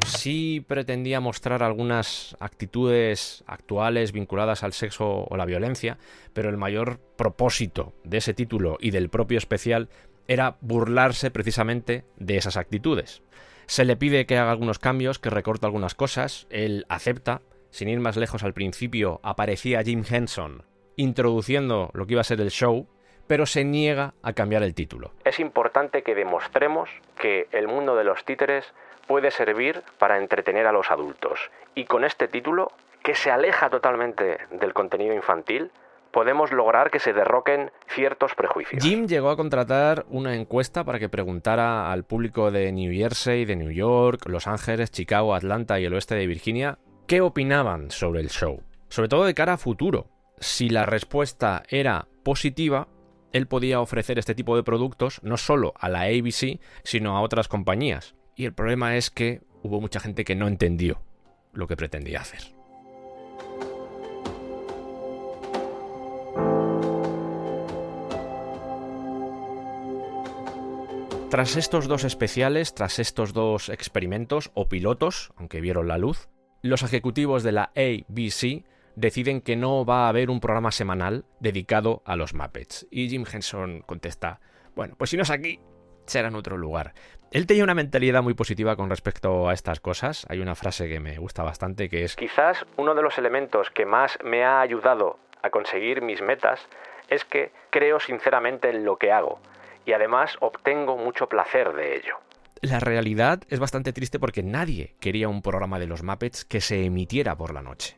Speaker 1: Sí pretendía mostrar algunas actitudes actuales vinculadas al sexo o la violencia, pero el mayor propósito de ese título y del propio especial era burlarse precisamente de esas actitudes. Se le pide que haga algunos cambios, que recorte algunas cosas, él acepta. Sin ir más lejos, al principio aparecía Jim Henson introduciendo lo que iba a ser el show, pero se niega a cambiar el título. Es importante que demostremos que el mundo de los títeres puede servir para entretener a los adultos. Y con este título, que se aleja totalmente del contenido infantil, podemos lograr que se derroquen ciertos prejuicios. Jim llegó a contratar una encuesta para que preguntara al público de New Jersey, de New York, Los Ángeles, Chicago, Atlanta y el oeste de Virginia qué opinaban sobre el show, sobre todo de cara a futuro. Si la respuesta era positiva, él podía ofrecer este tipo de productos no solo a la ABC, sino a otras compañías. Y el problema es que hubo mucha gente que no entendió lo que pretendía hacer. Tras estos dos especiales, tras estos dos experimentos o pilotos, aunque vieron la luz, los ejecutivos de la ABC deciden que no va a haber un programa semanal dedicado a los Muppets. Y Jim Henson contesta: bueno, pues si no es aquí, será en otro lugar. Él tenía una mentalidad muy positiva con respecto a estas cosas. Hay una frase que me gusta bastante que es: quizás uno de los elementos que más me ha ayudado a conseguir mis metas es que creo sinceramente en lo que hago y además obtengo mucho placer de ello. La realidad es bastante triste porque nadie quería un programa de los Muppets que se emitiera por la noche.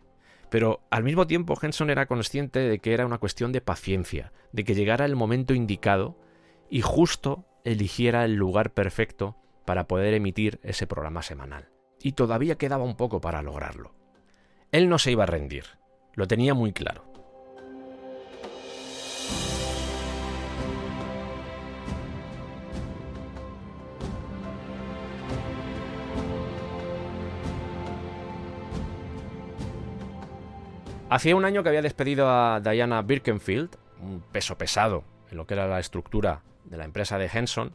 Speaker 1: Pero al mismo tiempo Henson era consciente de que era una cuestión de paciencia, de que llegara el momento indicado y justo eligiera el lugar perfecto para poder emitir ese programa semanal. Y todavía quedaba un poco para lograrlo. Él no se iba a rendir, lo tenía muy claro. Hacía un año que había despedido a Diana Birkenfield, un peso pesado en lo que era la estructura de la empresa de Henson,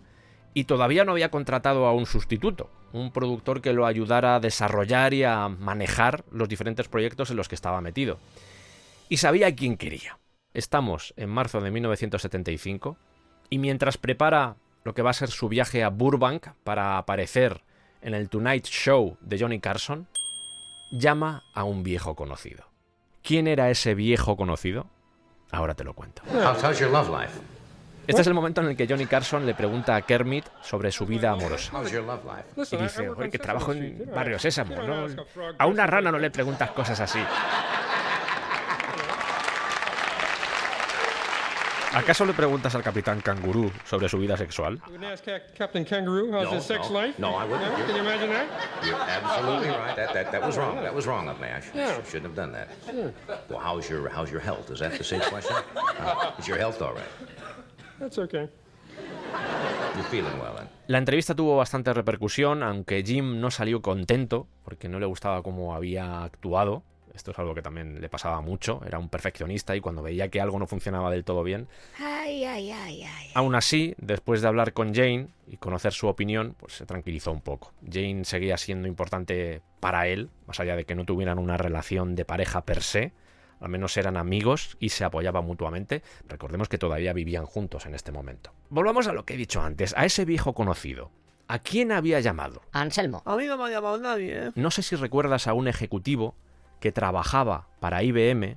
Speaker 1: y todavía no había contratado a un sustituto, un productor que lo ayudara a desarrollar y a manejar los diferentes proyectos en los que estaba metido. y sabía a quién quería. Estamos en marzo de 1975 y mientras prepara lo que va a ser su viaje a Burbank para aparecer en el Tonight Show de Johnny Carson, llama a un viejo conocido. ¿Quién era ese viejo conocido? Ahora te lo cuento.
Speaker 20: How's your love life?
Speaker 1: Este es el momento en el que Johnny Carson le pregunta a Kermit sobre su vida amorosa.
Speaker 20: How's your love life?
Speaker 1: Y dice, oye, que trabajo en Barrio Sésamo, ¿no? A una rana no le preguntas cosas así. ¿Acaso le preguntas al Capitán Cangurú sobre su vida sexual?
Speaker 18: Captain Kangaroo, how's his sex life?
Speaker 20: No, I wouldn't.
Speaker 18: Can you imagine that?
Speaker 20: You're absolutely right. That was wrong. That was wrong of me. I
Speaker 18: Yeah.
Speaker 20: shouldn't have done that. Well, how's your health? Is that the same question? Is your health all right?
Speaker 18: That's okay.
Speaker 20: You're feeling well then?
Speaker 1: La entrevista tuvo bastante repercusión, aunque Jim no salió contento, porque no le gustaba cómo había actuado. Esto es algo que también le pasaba mucho, era un perfeccionista y cuando veía que algo no funcionaba del todo bien.
Speaker 2: Ay, ay, ay, ay.
Speaker 1: Aún así, después de hablar con Jane y conocer su opinión, pues se tranquilizó un poco. Jane seguía siendo importante para él, más allá de que no tuvieran una relación de pareja per se, al menos eran amigos y se apoyaban mutuamente. Recordemos que todavía vivían juntos en este momento. Volvamos a lo que he dicho antes, a ese viejo conocido. ¿A quién había llamado?
Speaker 2: Anselmo.
Speaker 21: A mí no me ha llamado nadie,
Speaker 1: No sé si recuerdas a un ejecutivo que trabajaba para IBM,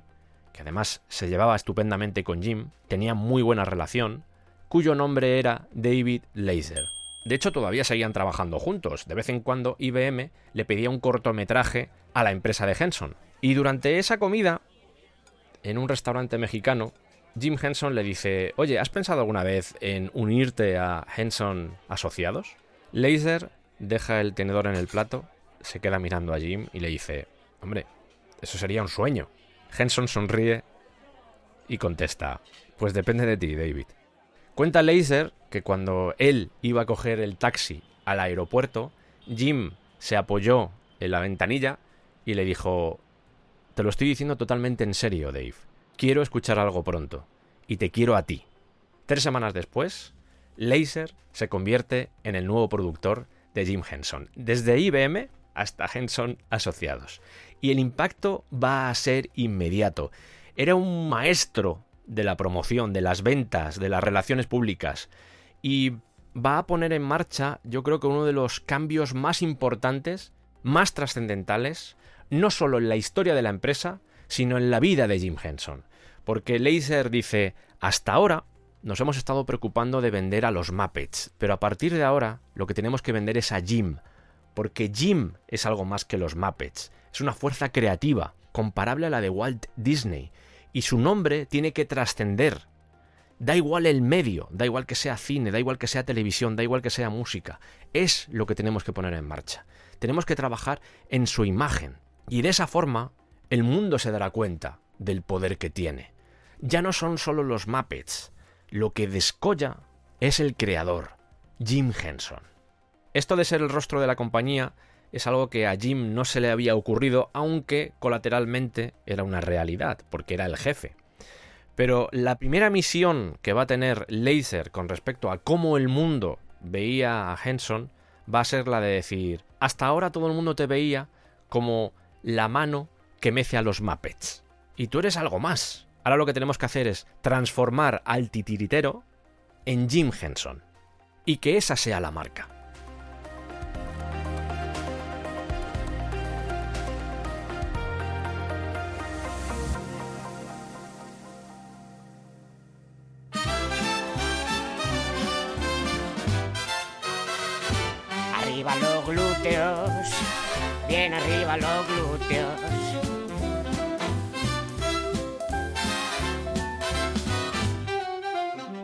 Speaker 1: que además se llevaba estupendamente con Jim, tenía muy buena relación, cuyo nombre era David Laser. De hecho, todavía seguían trabajando juntos. De vez en cuando IBM le pedía un cortometraje a la empresa de Henson. Y durante esa comida, en un restaurante mexicano, Jim Henson le dice, oye, ¿has pensado alguna vez en unirte a Henson Asociados? Laser deja el tenedor en el plato, se queda mirando a Jim y le dice, hombre, eso sería un sueño. Henson sonríe y contesta, pues depende de ti, David. Cuenta Laser que cuando él iba a coger el taxi al aeropuerto, Jim se apoyó en la ventanilla y le dijo, te lo estoy diciendo totalmente en serio, Dave. Quiero escuchar algo pronto. Y te quiero a ti. 3 semanas después, Laser se convierte en el nuevo productor de Jim Henson. Desde IBM hasta Henson Asociados. Y el impacto va a ser inmediato. Era un maestro de la promoción, de las ventas, de las relaciones públicas. Y va a poner en marcha, yo creo que uno de los cambios más importantes, más trascendentales, no solo en la historia de la empresa, sino en la vida de Jim Henson. Porque Laser dice, hasta ahora nos hemos estado preocupando de vender a los Muppets, pero a partir de ahora lo que tenemos que vender es a Jim. Porque Jim es algo más que los Muppets. Es una fuerza creativa, comparable a la de Walt Disney. Y su nombre tiene que trascender. Da igual el medio, da igual que sea cine, da igual que sea televisión, da igual que sea música. Es lo que tenemos que poner en marcha. Tenemos que trabajar en su imagen. Y de esa forma, el mundo se dará cuenta del poder que tiene. Ya no son solo los Muppets. Lo que descolla es el creador, Jim Henson. Esto de ser el rostro de la compañía es algo que a Jim no se le había ocurrido, aunque colateralmente era una realidad, porque era el jefe. Pero la primera misión que va a tener Laser con respecto a cómo el mundo veía a Henson va a ser la de decir, hasta ahora todo el mundo te veía como la mano que mece a los Muppets. Y tú eres algo más. Ahora lo que tenemos que hacer es transformar al titiritero en Jim Henson. Y que esa sea la marca.
Speaker 2: Arriba los glúteos, bien arriba los glúteos.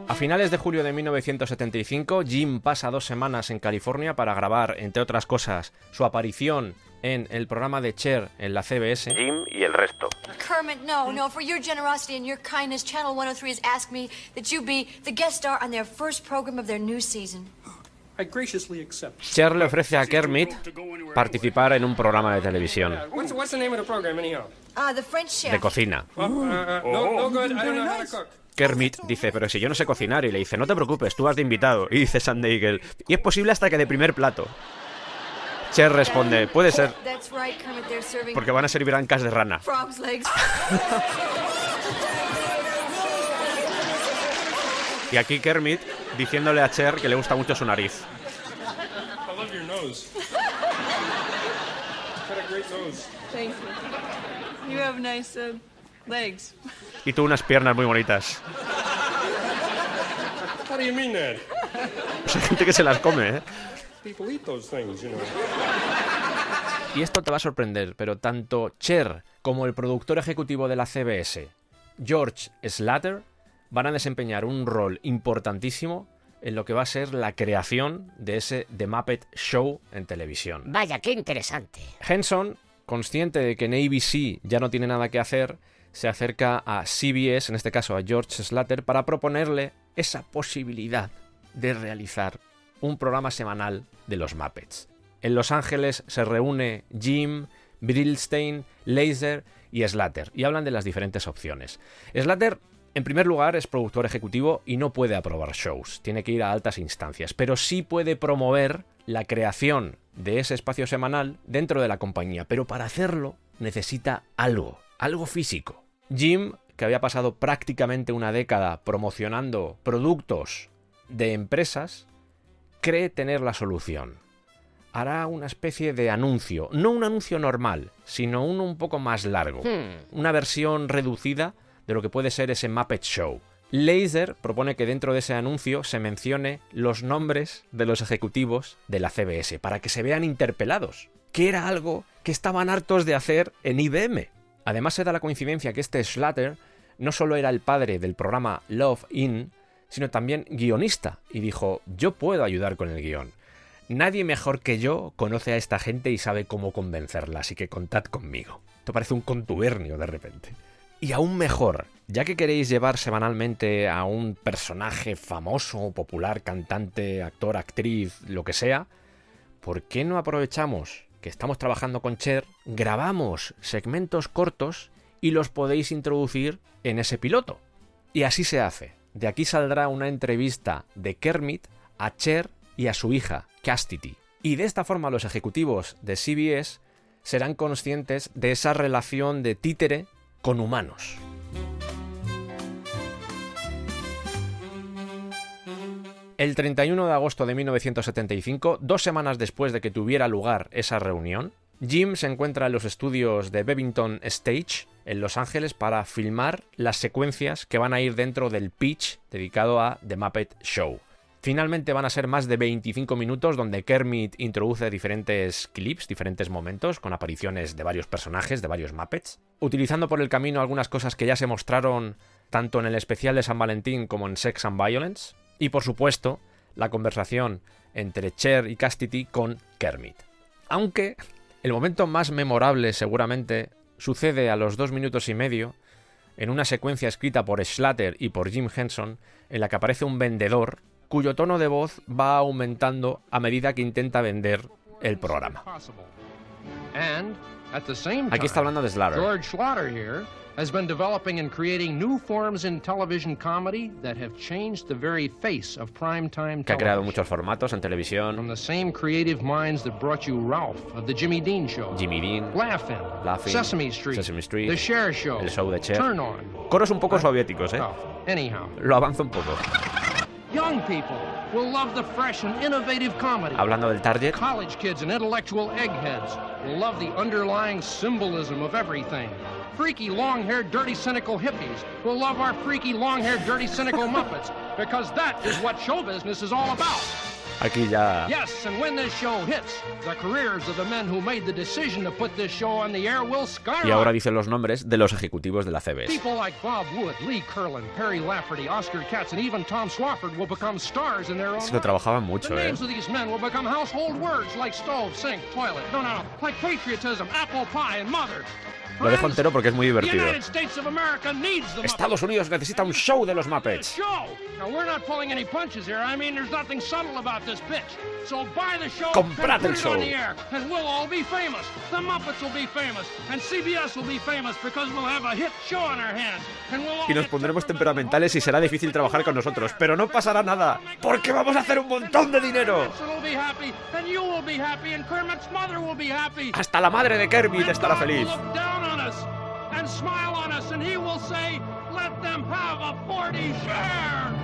Speaker 1: A finales de julio de 1975, Jim pasa 2 semanas en California para grabar, entre otras cosas, su aparición en el programa de Cher en la CBS.
Speaker 17: Jim y el resto.
Speaker 22: Kermit, no. For your generosity and your kindness, Channel 103 has asked me that you be the guest star on their first program of their new season.
Speaker 18: I graciously accept.
Speaker 1: Cher le ofrece a Kermit participar en un programa de televisión.
Speaker 18: What's the name of the program, anyhow?
Speaker 22: The French Chef.
Speaker 1: De cocina.
Speaker 18: No good. I don't know how to cook.
Speaker 1: Kermit dice, pero si yo no sé cocinar, y le dice, no te preocupes, tú vas de invitado. Y dice Sandy Eagle, y es posible hasta que de primer plato. Cher responde, puede ser,
Speaker 22: That's right, Kermit, they're serving
Speaker 1: porque van a servir ancas de rana.
Speaker 22: frog's legs.
Speaker 1: Y aquí Kermit diciéndole a Cher que le gusta mucho su nariz.
Speaker 18: I love your nose. You've got a great nose.
Speaker 4: Thank you. You have nice legs.
Speaker 1: Y tú unas piernas muy bonitas.
Speaker 18: How do you mean that?
Speaker 1: Pues hay gente que se las come, ¿eh?
Speaker 18: People eat those things, you know.
Speaker 1: Y esto te va a sorprender, pero tanto Cher como el productor ejecutivo de la CBS, George Slater, van a desempeñar un rol importantísimo en lo que va a ser la creación de ese The Muppet Show en televisión.
Speaker 2: Vaya, qué interesante.
Speaker 1: Henson, consciente de que en ABC ya no tiene nada que hacer, se acerca a CBS, en este caso a George Slater, para proponerle esa posibilidad de realizar un programa semanal de los Muppets. En Los Ángeles se reúne Jim, Brillstein, Laser y Slater y hablan de las diferentes opciones. Slater, en primer lugar, es productor ejecutivo y no puede aprobar shows, tiene que ir a altas instancias, pero sí puede promover la creación de ese espacio semanal dentro de la compañía, pero para hacerlo necesita algo físico. Jim, que había pasado prácticamente una década promocionando productos de empresas, cree tener la solución. Hará una especie de anuncio, no un anuncio normal, sino uno un poco más largo, una versión reducida de lo que puede ser ese Muppet Show. Laser propone que dentro de ese anuncio se mencione los nombres de los ejecutivos de la CBS, para que se vean interpelados, que era algo que estaban hartos de hacer en IBM. Además se da la coincidencia que este Slater no solo era el padre del programa Love In, sino también guionista, y dijo, yo puedo ayudar con el guión. Nadie mejor que yo conoce a esta gente y sabe cómo convencerla, así que contad conmigo. Esto parece un contubernio de repente. Y aún mejor, ya que queréis llevar semanalmente a un personaje famoso, popular, cantante, actor, actriz, lo que sea, ¿por qué no aprovechamos que estamos trabajando con Cher, grabamos segmentos cortos y los podéis introducir en ese piloto? Y así se hace. De aquí saldrá una entrevista de Kermit a Cher y a su hija, Cassidy. Y de esta forma los ejecutivos de CBS serán conscientes de esa relación de títere con humanos. El 31 de agosto de 1975, 2 semanas después de que tuviera lugar esa reunión, Jim se encuentra en los estudios de Bevington Stage, en Los Ángeles, para filmar las secuencias que van a ir dentro del pitch dedicado a The Muppet Show. Finalmente van a ser más de 25 minutos donde Kermit introduce diferentes clips, diferentes momentos, con apariciones de varios personajes, de varios Muppets, utilizando por el camino algunas cosas que ya se mostraron tanto en el especial de San Valentín como en Sex and Violence, y por supuesto, la conversación entre Cher y Cassidy con Kermit. Aunque el momento más memorable seguramente sucede a los 2 minutos y medio, en una secuencia escrita por Slater y por Jim Henson, en la que aparece un vendedor cuyo tono de voz va aumentando a medida que intenta vender el programa. Aquí está hablando de Slater.
Speaker 21: George Schlatter here has been developing and creating new forms in television comedy that have changed the very face of primetime television.
Speaker 1: Que ha creado muchos formatos en televisión.
Speaker 21: From the same creative minds that brought you Ralph of the Jimmy Dean Show.
Speaker 1: Jimmy Dean.
Speaker 21: Laughing. Sesame Street. The Cher Show.
Speaker 1: El show de Cher.
Speaker 21: Turn On.
Speaker 1: Coros un poco soviéticos, ¿eh?
Speaker 21: Anyhow.
Speaker 1: Lo avanzo un poco.
Speaker 21: Young people will love the fresh and innovative comedy.
Speaker 1: Hablando del target.
Speaker 21: College kids and intellectual eggheads will love the underlying symbolism of everything. Freaky, long-haired, dirty, cynical hippies will love our freaky, long-haired, dirty, cynical Muppets, because that is what show business is all about.
Speaker 1: Aquí ya...
Speaker 21: Yes, and when this show hits, the careers of the men who made the decision to put this show on the air will skyrocket.
Speaker 1: Y ahora dicen los nombres de los ejecutivos de la CBS.
Speaker 21: People like Bob Wood, Lee Curlin, Perry Lafferty, Oscar Katz, and even Tom Swafford will become stars in their own
Speaker 1: right. Lo trabajaban mucho,
Speaker 21: The names of these men will become household words like stove, sink, toilet. No, like patriotism, apple pie, and mother.
Speaker 1: Lo dejo entero porque es muy divertido. Estados Unidos necesita un show de los Muppets. Comprad el show. Y nos pondremos temperamentales y será difícil trabajar con nosotros, pero no pasará nada, porque vamos a hacer un montón de dinero. Hasta la madre de Kermit estará feliz.
Speaker 21: And smile on us, and he will say, let them have a 40 share.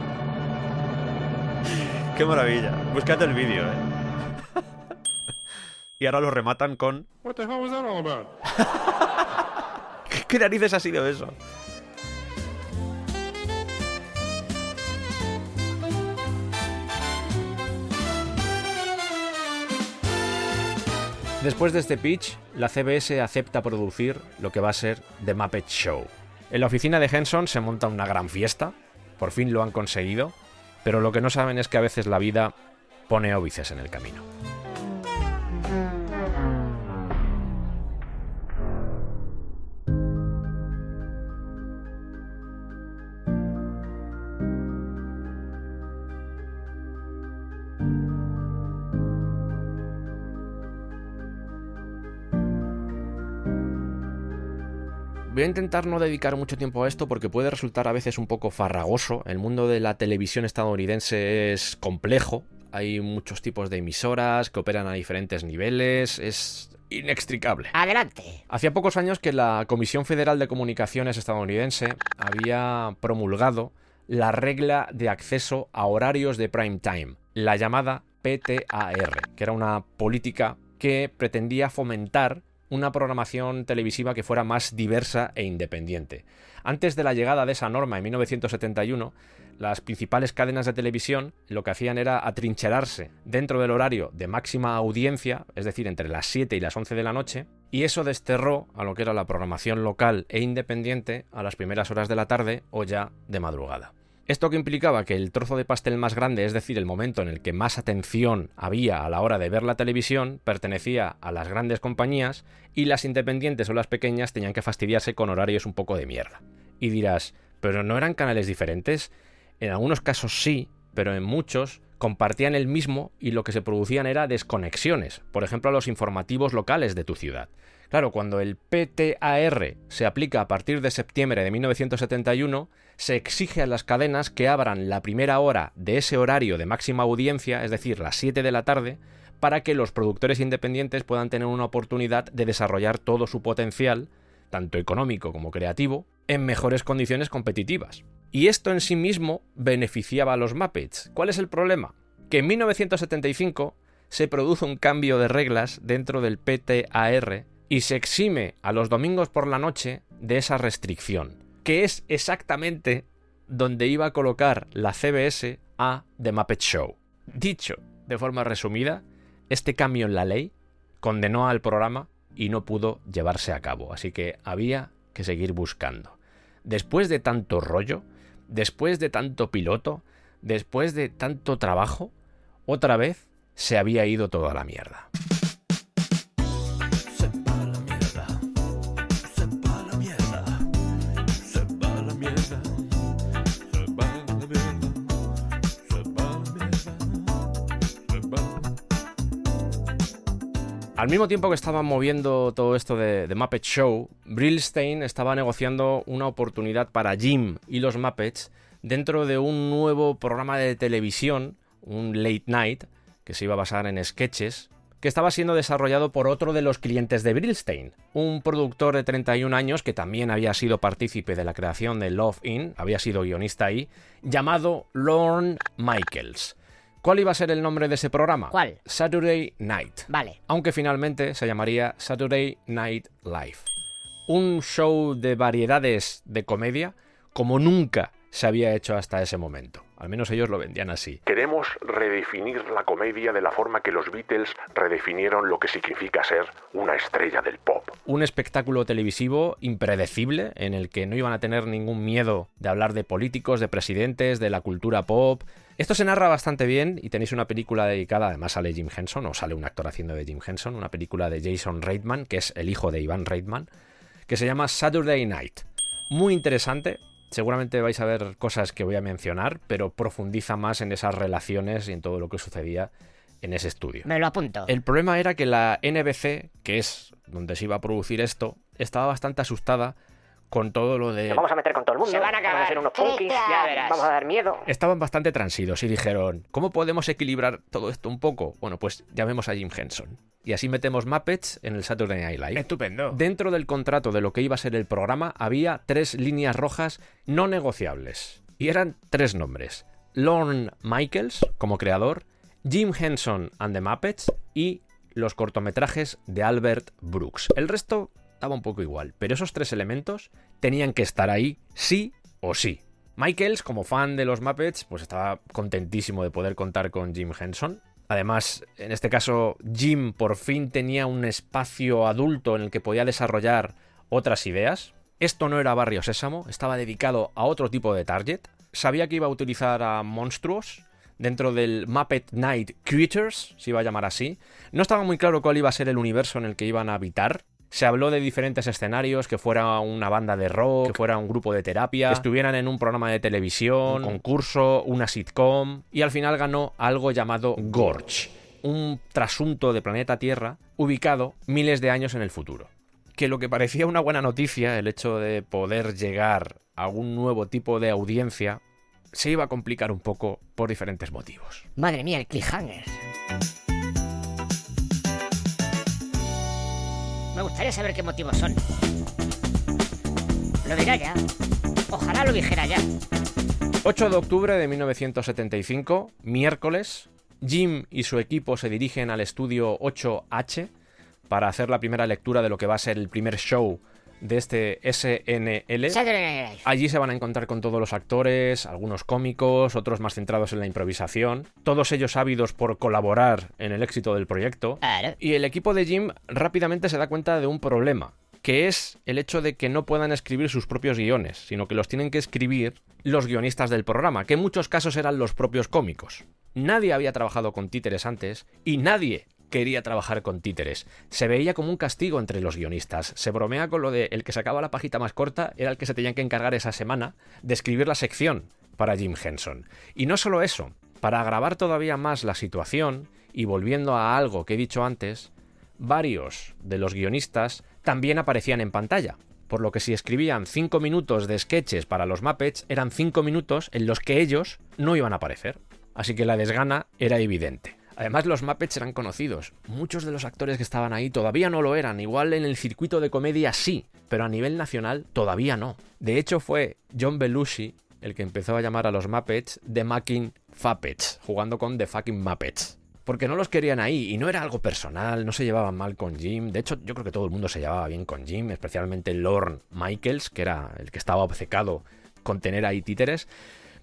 Speaker 1: ¡Qué maravilla! Búscate el vídeo, Y ahora lo rematan con...
Speaker 18: What the hell was that all about?
Speaker 1: ¿Qué narices ha sido eso? Después de este pitch, la CBS acepta producir lo que va a ser The Muppet Show. En la oficina de Henson se monta una gran fiesta, por fin lo han conseguido, pero lo que no saben es que a veces la vida pone óbices en el camino. Voy a intentar no dedicar mucho tiempo a esto porque puede resultar a veces un poco farragoso. El mundo de la televisión estadounidense es complejo. Hay muchos tipos de emisoras que operan a diferentes niveles. Es inextricable.
Speaker 2: ¡Adelante!
Speaker 1: Hacía pocos años que la Comisión Federal de Comunicaciones estadounidense había promulgado la regla de acceso a horarios de prime time, la llamada PTAR, que era una política que pretendía fomentar una programación televisiva que fuera más diversa e independiente. Antes de la llegada de esa norma en 1971, las principales cadenas de televisión lo que hacían era atrincherarse dentro del horario de máxima audiencia, es decir, entre las 7 y las 11 de la noche, y eso desterró a lo que era la programación local e independiente a las primeras horas de la tarde o ya de madrugada. Esto que implicaba que el trozo de pastel más grande, es decir, el momento en el que más atención había a la hora de ver la televisión, pertenecía a las grandes compañías y las independientes o las pequeñas tenían que fastidiarse con horarios un poco de mierda. Y dirás, ¿pero no eran canales diferentes? En algunos casos sí, pero en muchos compartían el mismo y lo que se producían era desconexiones, por ejemplo a los informativos locales de tu ciudad. Claro, cuando el PTAR se aplica a partir de septiembre de 1971, se exige a las cadenas que abran la primera hora de ese horario de máxima audiencia, es decir, las 7 de la tarde, para que los productores independientes puedan tener una oportunidad de desarrollar todo su potencial, tanto económico como creativo, en mejores condiciones competitivas. Y esto en sí mismo beneficiaba a los Muppets. ¿Cuál es el problema? Que en 1975 se produce un cambio de reglas dentro del PTAR y se exime a los domingos por la noche de esa restricción, que es exactamente donde iba a colocar la CBS a The Muppet Show. Dicho de forma resumida, este cambio en la ley condenó al programa y no pudo llevarse a cabo, así que había que seguir buscando. Después de tanto rollo, después de tanto piloto, después de tanto trabajo, otra vez se había ido toda la mierda. Al mismo tiempo que estaban moviendo todo esto de Muppet Show, Brillstein estaba negociando una oportunidad para Jim y los Muppets dentro de un nuevo programa de televisión, un late night, que se iba a basar en sketches, que estaba siendo desarrollado por otro de los clientes de Brillstein, un productor de 31 años que también había sido partícipe de la creación de Love In, había sido guionista ahí, llamado Lorne Michaels. ¿Cuál iba a ser el nombre de ese programa?
Speaker 2: ¿Cuál?
Speaker 1: Saturday Night.
Speaker 2: Vale.
Speaker 1: Aunque finalmente se llamaría Saturday Night Live. Un show de variedades de comedia como nunca se había hecho hasta ese momento. Al menos ellos lo vendían así.
Speaker 17: Queremos redefinir la comedia de la forma que los Beatles redefinieron lo que significa ser una estrella del pop.
Speaker 1: Un espectáculo televisivo impredecible en el que no iban a tener ningún miedo de hablar de políticos, de presidentes, de la cultura pop. Esto se narra bastante bien y tenéis una película dedicada, además sale Jim Henson, o sale un actor haciendo de Jim Henson, una película de Jason Reitman, que es el hijo de Ivan Reitman, que se llama Saturday Night. Muy interesante. Seguramente vais a ver cosas que voy a mencionar, pero profundiza más en esas relaciones y en todo lo que sucedía en ese estudio.
Speaker 2: Me lo apunto.
Speaker 1: El problema era que la NBC, que es donde se iba a producir esto, estaba bastante asustada con todo lo de...
Speaker 2: Nos vamos a meter con todo el mundo. Se van a acabar. Vamos a ser unos punkis, ya verás. Vamos a dar miedo.
Speaker 1: Estaban bastante transidos y dijeron, ¿cómo podemos equilibrar todo esto un poco? Bueno, pues llamemos a Jim Henson. Y así metemos Muppets en el Saturday Night Live.
Speaker 5: Estupendo.
Speaker 1: Dentro del contrato de lo que iba a ser el programa había 3 líneas rojas no negociables. Y eran 3 nombres. Lorne Michaels como creador, Jim Henson and the Muppets y los cortometrajes de Albert Brooks. El resto daba un poco igual, pero esos 3 elementos tenían que estar ahí sí o sí. Michaels, como fan de los Muppets, pues estaba contentísimo de poder contar con Jim Henson. Además, en este caso, Jim por fin tenía un espacio adulto en el que podía desarrollar otras ideas. Esto no era Barrio Sésamo, estaba dedicado a otro tipo de target. Sabía que iba a utilizar a monstruos dentro del Muppet Night Creatures, se iba a llamar así. No estaba muy claro cuál iba a ser el universo en el que iban a habitar. Se habló de diferentes escenarios, que fuera una banda de rock, que fuera un grupo de terapia, que estuvieran en un programa de televisión, un concurso, una sitcom, y al final ganó algo llamado Gorge, un trasunto de planeta Tierra ubicado miles de años en el futuro. Que lo que parecía una buena noticia, el hecho de poder llegar a un nuevo tipo de audiencia, se iba a complicar un poco por diferentes motivos.
Speaker 2: Madre mía, el cliffhanger. Me gustaría saber qué motivos son. Lo dirá ya. Ojalá lo dijera ya.
Speaker 1: 8 de octubre de 1975, miércoles, Jim y su equipo se dirigen al estudio 8H para hacer la primera lectura de lo que va a ser el primer show de este SNL. Allí se van a encontrar con todos los actores, algunos cómicos, otros más centrados en la improvisación, todos ellos ávidos por colaborar en el éxito del proyecto. Y el equipo de Jim rápidamente se da cuenta de un problema, que es el hecho de que no puedan escribir sus propios guiones, sino que los tienen que escribir los guionistas del programa, que en muchos casos eran los propios cómicos. Nadie había trabajado con títeres antes y nadie quería trabajar con títeres. Se veía como un castigo entre los guionistas. Se bromea con lo de el que sacaba la pajita más corta era el que se tenía que encargar esa semana de escribir la sección para Jim Henson. Y no solo eso, para agravar todavía más la situación, y volviendo a algo que he dicho antes, varios de los guionistas también aparecían en pantalla. Por lo que si escribían 5 minutos de sketches para los Muppets, eran 5 minutos en los que ellos no iban a aparecer. Así que la desgana era evidente. Además, los Muppets eran conocidos. Muchos de los actores que estaban ahí todavía no lo eran. Igual en el circuito de comedia sí, pero a nivel nacional todavía no. De hecho, fue John Belushi el que empezó a llamar a los Muppets The Fucking Muppets, jugando con The Fucking Muppets. Porque no los querían ahí, y no era algo personal, no se llevaban mal con Jim. De hecho, yo creo que todo el mundo se llevaba bien con Jim, especialmente Lorne Michaels, que era el que estaba obcecado con tener ahí títeres.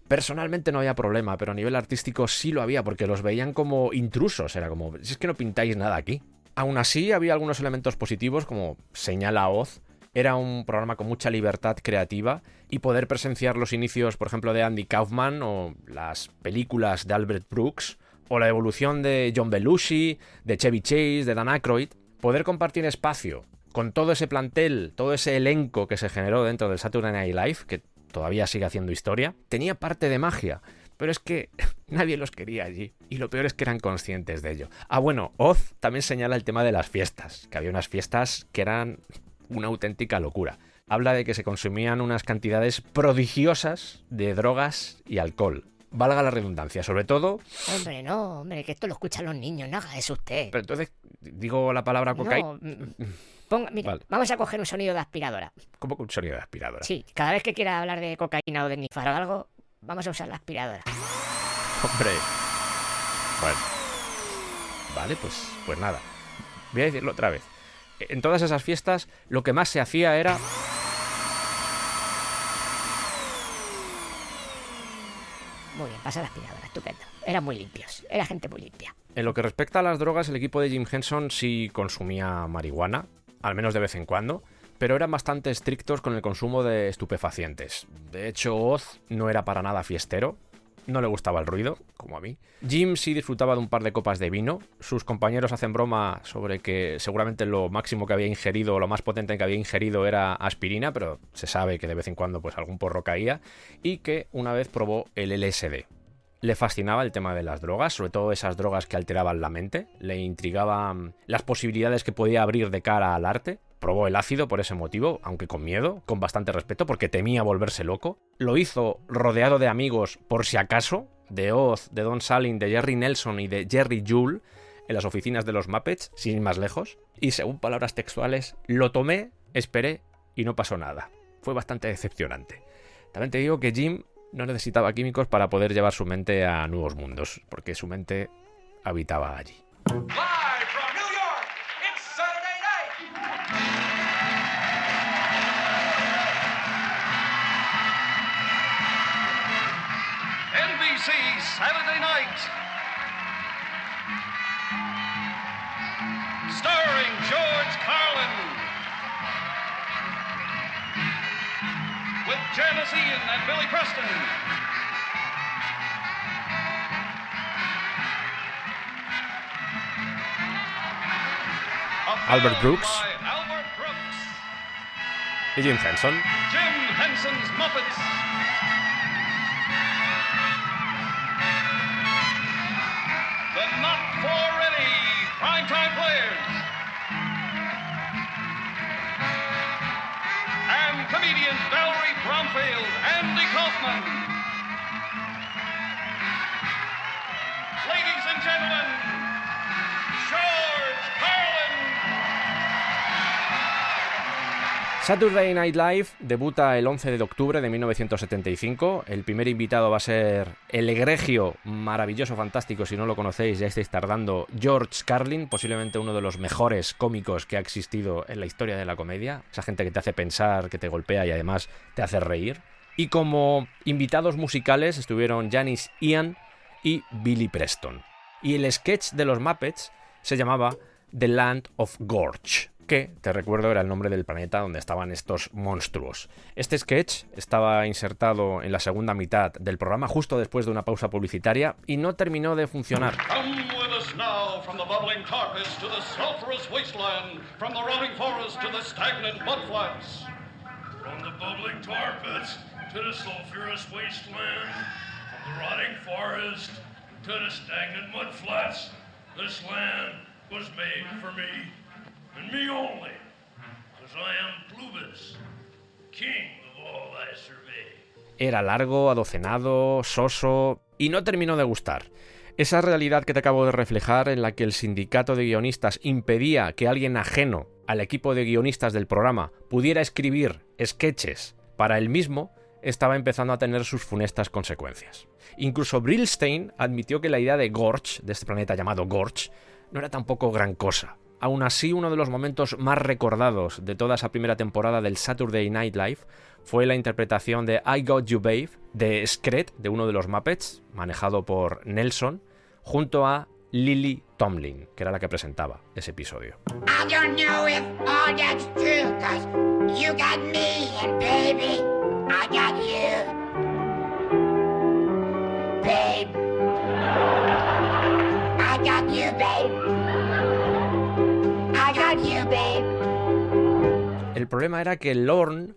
Speaker 1: Personalmente no había problema, pero a nivel artístico sí lo había, porque los veían como intrusos. Era como, si es que no pintáis nada aquí. Aún así, había algunos elementos positivos, como señala Oz. Era un programa con mucha libertad creativa, y poder presenciar los inicios, por ejemplo, de Andy Kaufman, o las películas de Albert Brooks, o la evolución de John Belushi, de Chevy Chase, de Dan Aykroyd. Poder compartir espacio con todo ese plantel, todo ese elenco que se generó dentro del Saturday Night Live, que todavía sigue haciendo historia, tenía parte de magia, pero es que nadie los quería allí, y lo peor es que eran conscientes de ello. Ah, bueno, Oz también señala el tema de las fiestas, que había unas fiestas que eran una auténtica locura. Habla de que se consumían unas cantidades prodigiosas de drogas y alcohol. Valga la redundancia, sobre todo...
Speaker 2: Hombre, no, hombre, que esto lo escuchan los niños, no haga eso usted.
Speaker 1: Pero entonces, digo la palabra cocaína...
Speaker 2: Mira, vale. Vamos a coger un sonido de aspiradora.
Speaker 1: ¿Cómo que un sonido de aspiradora?
Speaker 2: Sí, cada vez que quiera hablar de cocaína o de nifar o algo, vamos a usar la aspiradora.
Speaker 1: Hombre. Bueno. Vale, pues nada. Voy a decirlo otra vez. En todas esas fiestas, lo que más se hacía era...
Speaker 2: Muy bien, pasa la aspiradora, estupendo. Eran muy limpios, era gente muy limpia.
Speaker 1: En lo que respecta a las drogas, el equipo de Jim Henson sí consumía marihuana, al menos de vez en cuando, pero eran bastante estrictos con el consumo de estupefacientes. De hecho, Oz no era para nada fiestero, no le gustaba el ruido, como a mí. Jim sí disfrutaba de un par de copas de vino. Sus compañeros hacen broma sobre que seguramente lo máximo que había ingerido, o lo más potente que había ingerido era aspirina, pero se sabe que de vez en cuando pues algún porro caía, y que una vez probó el LSD. Le fascinaba el tema de las drogas, sobre todo esas drogas que alteraban la mente. Le intrigaban las posibilidades que podía abrir de cara al arte. Probó el ácido por ese motivo, aunque con miedo, con bastante respeto, porque temía volverse loco. Lo hizo rodeado de amigos, por si acaso, de Oz, de Don Salin, de Jerry Nelson y de Jerry Juhl, en las oficinas de los Muppets, sin ir más lejos. Y según palabras textuales, lo tomé, esperé y no pasó nada. Fue bastante decepcionante. También te digo que Jim no necesitaba químicos para poder llevar su mente a nuevos mundos, porque su mente habitaba allí.
Speaker 5: NBC Saturday Night. Starring George Carlin. With Janice Ian and Billy Preston.
Speaker 1: Albert Brooks. Y Jim Henson.
Speaker 5: Jim Henson's Muppets. The not for ready primetime players. And comedians Valerie Bromfield, Andy Kaufman. Ladies and gentlemen, George Carlin.
Speaker 1: Saturday Night Live debuta el 11 de octubre de 1975. El primer invitado va a ser el egregio, maravilloso, fantástico, si no lo conocéis ya estáis tardando, George Carlin, posiblemente uno de los mejores cómicos que ha existido en la historia de la comedia. Esa gente que te hace pensar, que te golpea y además te hace reír. Y como invitados musicales estuvieron Janice Ian y Billy Preston. Y el sketch de los Muppets se llamaba The Land of Gorge, que, te recuerdo, era el nombre del planeta donde estaban estos monstruos. Este sketch estaba insertado en la segunda mitad del programa, justo después de una pausa publicitaria, y no terminó de funcionar.
Speaker 5: Come with us now from the bubbling carpets to the sulphurous wasteland, from the rotting forest to the stagnant mudflats.
Speaker 16: From the bubbling tar pits to the sulphurous wasteland, from the rotting forest to the stagnant mudflats, this land was made for me, and me only, because I am Plubis, king of all I survey.
Speaker 1: Era largo, adocenado, soso, y no terminó de gustar. Esa realidad que te acabo de reflejar, en la que el sindicato de guionistas impedía que alguien ajeno al equipo de guionistas del programa pudiera escribir sketches para él mismo, estaba empezando a tener sus funestas consecuencias. Incluso Brillstein admitió que la idea de Gorge, de este planeta llamado Gorge, no era tampoco gran cosa. Aún así, uno de los momentos más recordados de toda esa primera temporada del Saturday Night Live fue la interpretación de I Got You Babe de Scred, de uno de los Muppets, manejado por Nelson, junto a Lily Tomlin, que era la que presentaba ese episodio.
Speaker 7: I don't know if all that's true, 'cause you got me, and baby, I got you. Babe. I got you, babe. I got you, babe.
Speaker 1: El problema era que Lorne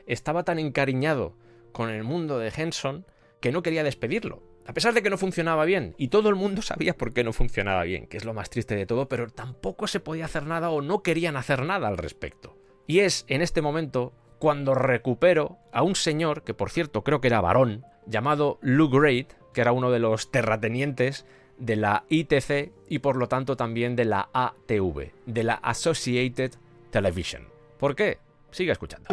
Speaker 1: estaba tan encariñado con el mundo de Henson que no quería despedirlo, a pesar de que no funcionaba bien, y todo el mundo sabía por qué no funcionaba bien, que es lo más triste de todo, pero tampoco se podía hacer nada o no querían hacer nada al respecto. Y es en este momento cuando recupero a un señor, que por cierto creo que era varón, llamado Lou Grade, que era uno de los terratenientes de la ITC y por lo tanto también de la ATV, de la Associated Television. ¿Por qué? Sigue escuchando.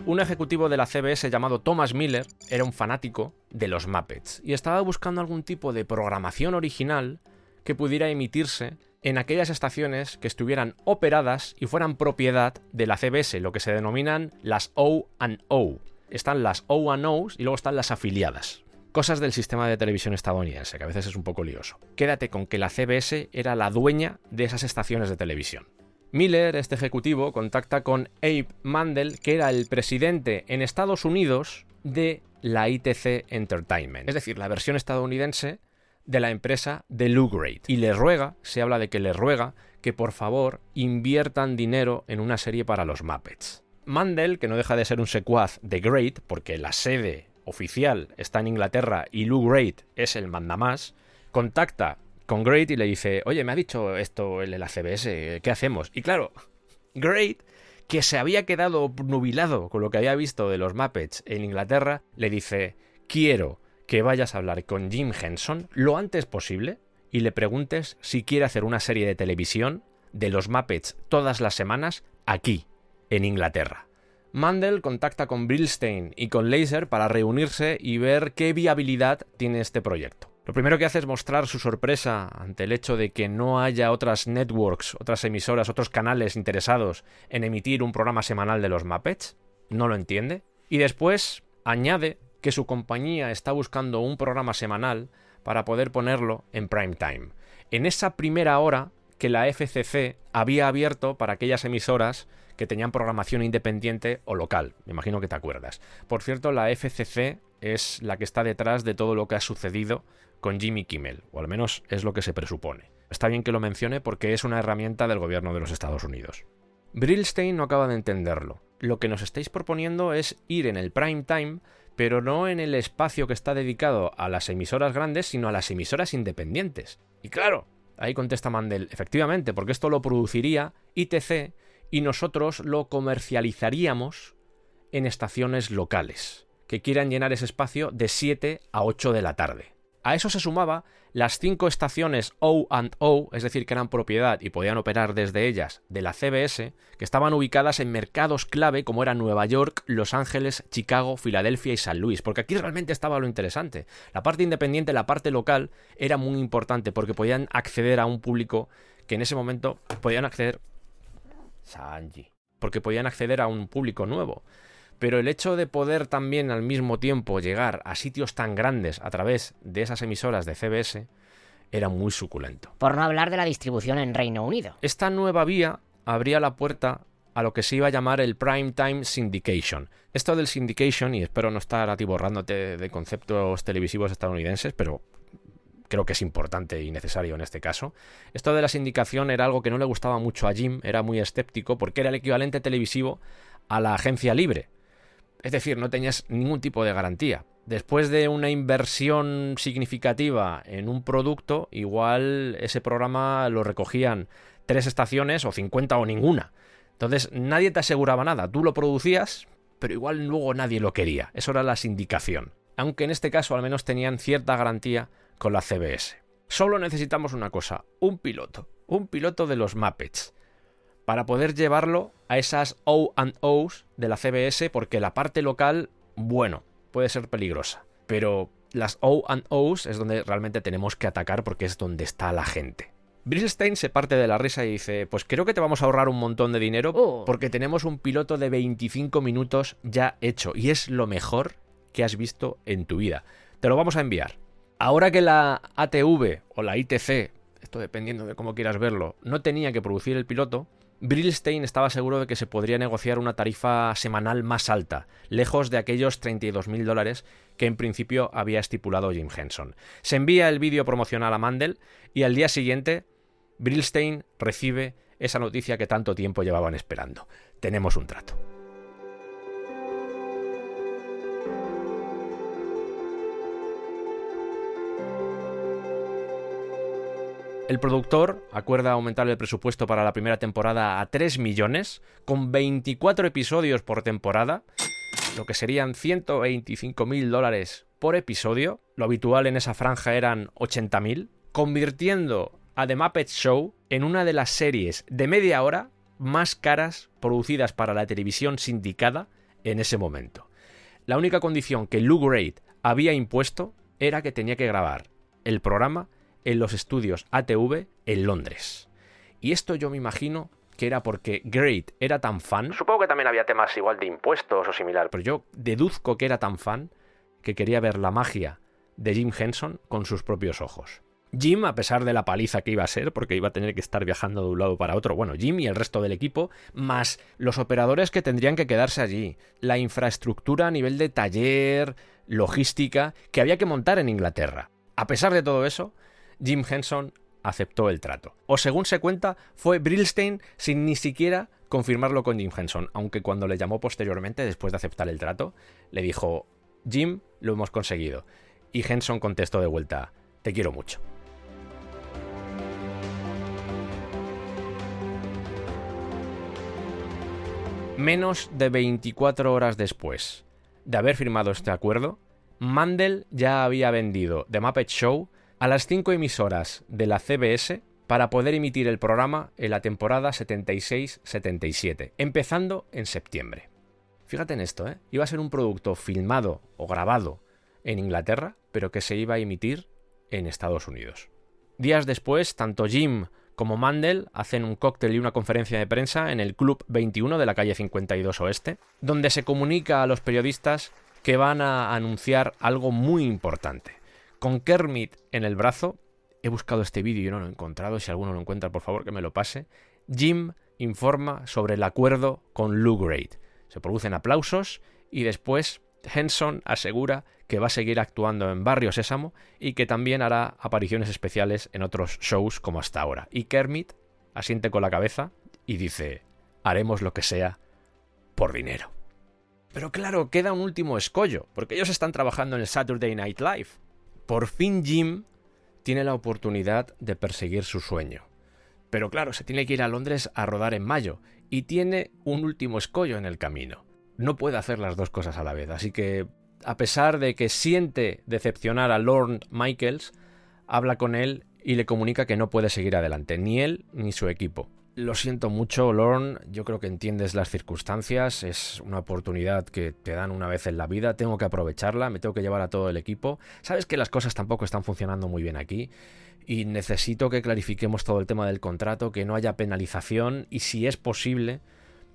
Speaker 1: Un ejecutivo de la CBS llamado Thomas Miller era un fanático de los Muppets y estaba buscando algún tipo de programación original que pudiera emitirse en aquellas estaciones que estuvieran operadas y fueran propiedad de la CBS, lo que se denominan las O&O. Están las O&Os y luego están las afiliadas. Cosas del sistema de televisión estadounidense, que a veces es un poco lioso. Quédate con que la CBS era la dueña de esas estaciones de televisión. Miller, este ejecutivo, contacta con Abe Mandel, que era el presidente en Estados Unidos de la ITC Entertainment, es decir, la versión estadounidense de la empresa de Lou Grade. Y le ruega, se habla de que le ruega, que por favor inviertan dinero en una serie para los Muppets. Mandel, que no deja de ser un secuaz de Grade, porque la sede oficial está en Inglaterra y Lou Grade es el mandamás, contacta con Grade y le dice, oye, me ha dicho esto el de la CBS, ¿qué hacemos? Y claro, Grade, que se había quedado nubilado con lo que había visto de los Muppets en Inglaterra, le dice, quiero que vayas a hablar con Jim Henson lo antes posible y le preguntes si quiere hacer una serie de televisión de los Muppets todas las semanas aquí, en Inglaterra. Mandel contacta con Brillstein y con Laser para reunirse y ver qué viabilidad tiene este proyecto. Lo primero que hace es mostrar su sorpresa ante el hecho de que no haya otras networks, otras emisoras, otros canales interesados en emitir un programa semanal de los Muppets. No lo entiende. Y después añade que su compañía está buscando un programa semanal para poder ponerlo en prime time. En esa primera hora que la FCC había abierto para aquellas emisoras que tenían programación independiente o local. Me imagino que te acuerdas. Por cierto, la FCC es la que está detrás de todo lo que ha sucedido con Jimmy Kimmel, o al menos es lo que se presupone. Está bien que lo mencione porque es una herramienta del gobierno de los Estados Unidos. Brillstein no acaba de entenderlo. Lo que nos estáis proponiendo es ir en el prime time, pero no en el espacio que está dedicado a las emisoras grandes, sino a las emisoras independientes. Y claro, ahí contesta Mandel, efectivamente, porque esto lo produciría ITC y nosotros lo comercializaríamos en estaciones locales, que quieran llenar ese espacio de 7 a 8 de la tarde. A eso se sumaba las 5 estaciones O&O, es decir, que eran propiedad y podían operar desde ellas, de la CBS, que estaban ubicadas en mercados clave como eran Nueva York, Los Ángeles, Chicago, Filadelfia y San Luis, porque aquí realmente estaba lo interesante. La parte independiente, la parte local, era muy importante porque podían acceder a un público que en ese momento podían acceder... porque podían acceder a un público nuevo. Pero el hecho de poder también al mismo tiempo llegar a sitios tan grandes a través de esas emisoras de CBS era muy suculento.
Speaker 2: Por no hablar de la distribución en Reino Unido.
Speaker 1: Esta nueva vía abría la puerta a lo que se iba a llamar el Primetime Syndication. Esto del syndication, y espero no estar atiborrándote de conceptos televisivos estadounidenses, pero creo que es importante y necesario en este caso. Esto de la sindicación era algo que no le gustaba mucho a Jim, era muy escéptico porque era el equivalente televisivo a la agencia libre. Es decir, no tenías ningún tipo de garantía. Después de una inversión significativa en un producto, igual ese programa lo recogían 3 estaciones o 50 o ninguna. Entonces nadie te aseguraba nada. Tú lo producías, pero igual luego nadie lo quería. Eso era la sindicación. Aunque en este caso al menos tenían cierta garantía con la CBS. Solo necesitamos una cosa, un piloto de los Muppets, para poder llevarlo a esas O&Os de la CBS, porque la parte local, bueno, puede ser peligrosa, pero las O&Os es donde realmente tenemos que atacar porque es donde está la gente. Brillstein se parte de la risa y dice, pues creo que te vamos a ahorrar un montón de dinero porque tenemos un piloto de 25 minutos ya hecho y es lo mejor que has visto en tu vida. Te lo vamos a enviar. Ahora que la ATV o la ITC, esto dependiendo de cómo quieras verlo, no tenía que producir el piloto, Brillstein estaba seguro de que se podría negociar una tarifa semanal más alta, lejos de aquellos $32.000 que en principio había estipulado Jim Henson. Se envía el vídeo promocional a Mandel y al día siguiente Brillstein recibe esa noticia que tanto tiempo llevaban esperando. Tenemos un trato. El productor acuerda aumentar el presupuesto para la primera temporada a 3 millones, con 24 episodios por temporada, lo que serían $125.000 por episodio. Lo habitual en esa franja eran 80.000, convirtiendo a The Muppet Show en una de las series de media hora más caras producidas para la televisión sindicada en ese momento. La única condición que Lou Grade había impuesto era que tenía que grabar el programa en los estudios ATV en Londres. Y esto yo me imagino que era porque Grade era tan fan. Supongo que también había temas igual de impuestos o similar, pero yo deduzco que era tan fan que quería ver la magia de Jim Henson con sus propios ojos. Jim, a pesar de la paliza que iba a ser, porque iba a tener que estar viajando de un lado para otro, bueno, Jim y el resto del equipo, más los operadores que tendrían que quedarse allí, la infraestructura a nivel de taller, logística, que había que montar en Inglaterra. A pesar de todo eso, Jim Henson aceptó el trato. O según se cuenta, fue Brillstein sin ni siquiera confirmarlo con Jim Henson, aunque cuando le llamó posteriormente, después de aceptar el trato, le dijo, Jim, lo hemos conseguido. Y Henson contestó de vuelta, te quiero mucho. Menos de 24 horas después de haber firmado este acuerdo, Mandel ya había vendido The Muppet Show a las 5 emisoras de la CBS para poder emitir el programa en la temporada 76-77, empezando en septiembre. Fíjate en esto, ¿eh? Iba a ser un producto filmado o grabado en Inglaterra, pero que se iba a emitir en Estados Unidos. Días después, tanto Jim como Mandel hacen un cóctel y una conferencia de prensa en el Club 21 de la calle 52 Oeste, donde se comunica a los periodistas que van a anunciar algo muy importante. Con Kermit en el brazo, he buscado este vídeo y no lo he encontrado, si alguno lo encuentra por favor que me lo pase, Jim informa sobre el acuerdo con Lou Grade. Se producen aplausos y después Henson asegura que va a seguir actuando en Barrio Sésamo y que también hará apariciones especiales en otros shows como hasta ahora. Y Kermit asiente con la cabeza y dice: haremos lo que sea por dinero. Pero claro, queda un último escollo, porque ellos están trabajando en el Saturday Night Live. Por fin Jim tiene la oportunidad de perseguir su sueño. Pero claro, se tiene que ir a Londres a rodar en mayo y tiene un último escollo en el camino. No puede hacer las dos cosas a la vez, así que, a pesar de que siente decepcionar a Lorne Michaels, habla con él y le comunica que no puede seguir adelante, ni él ni su equipo. Lo siento mucho, Lorne, yo creo que entiendes las circunstancias, es una oportunidad que te dan una vez en la vida, tengo que aprovecharla, me tengo que llevar a todo el equipo. Sabes que las cosas tampoco están funcionando muy bien aquí y necesito que clarifiquemos todo el tema del contrato, que no haya penalización y, si es posible,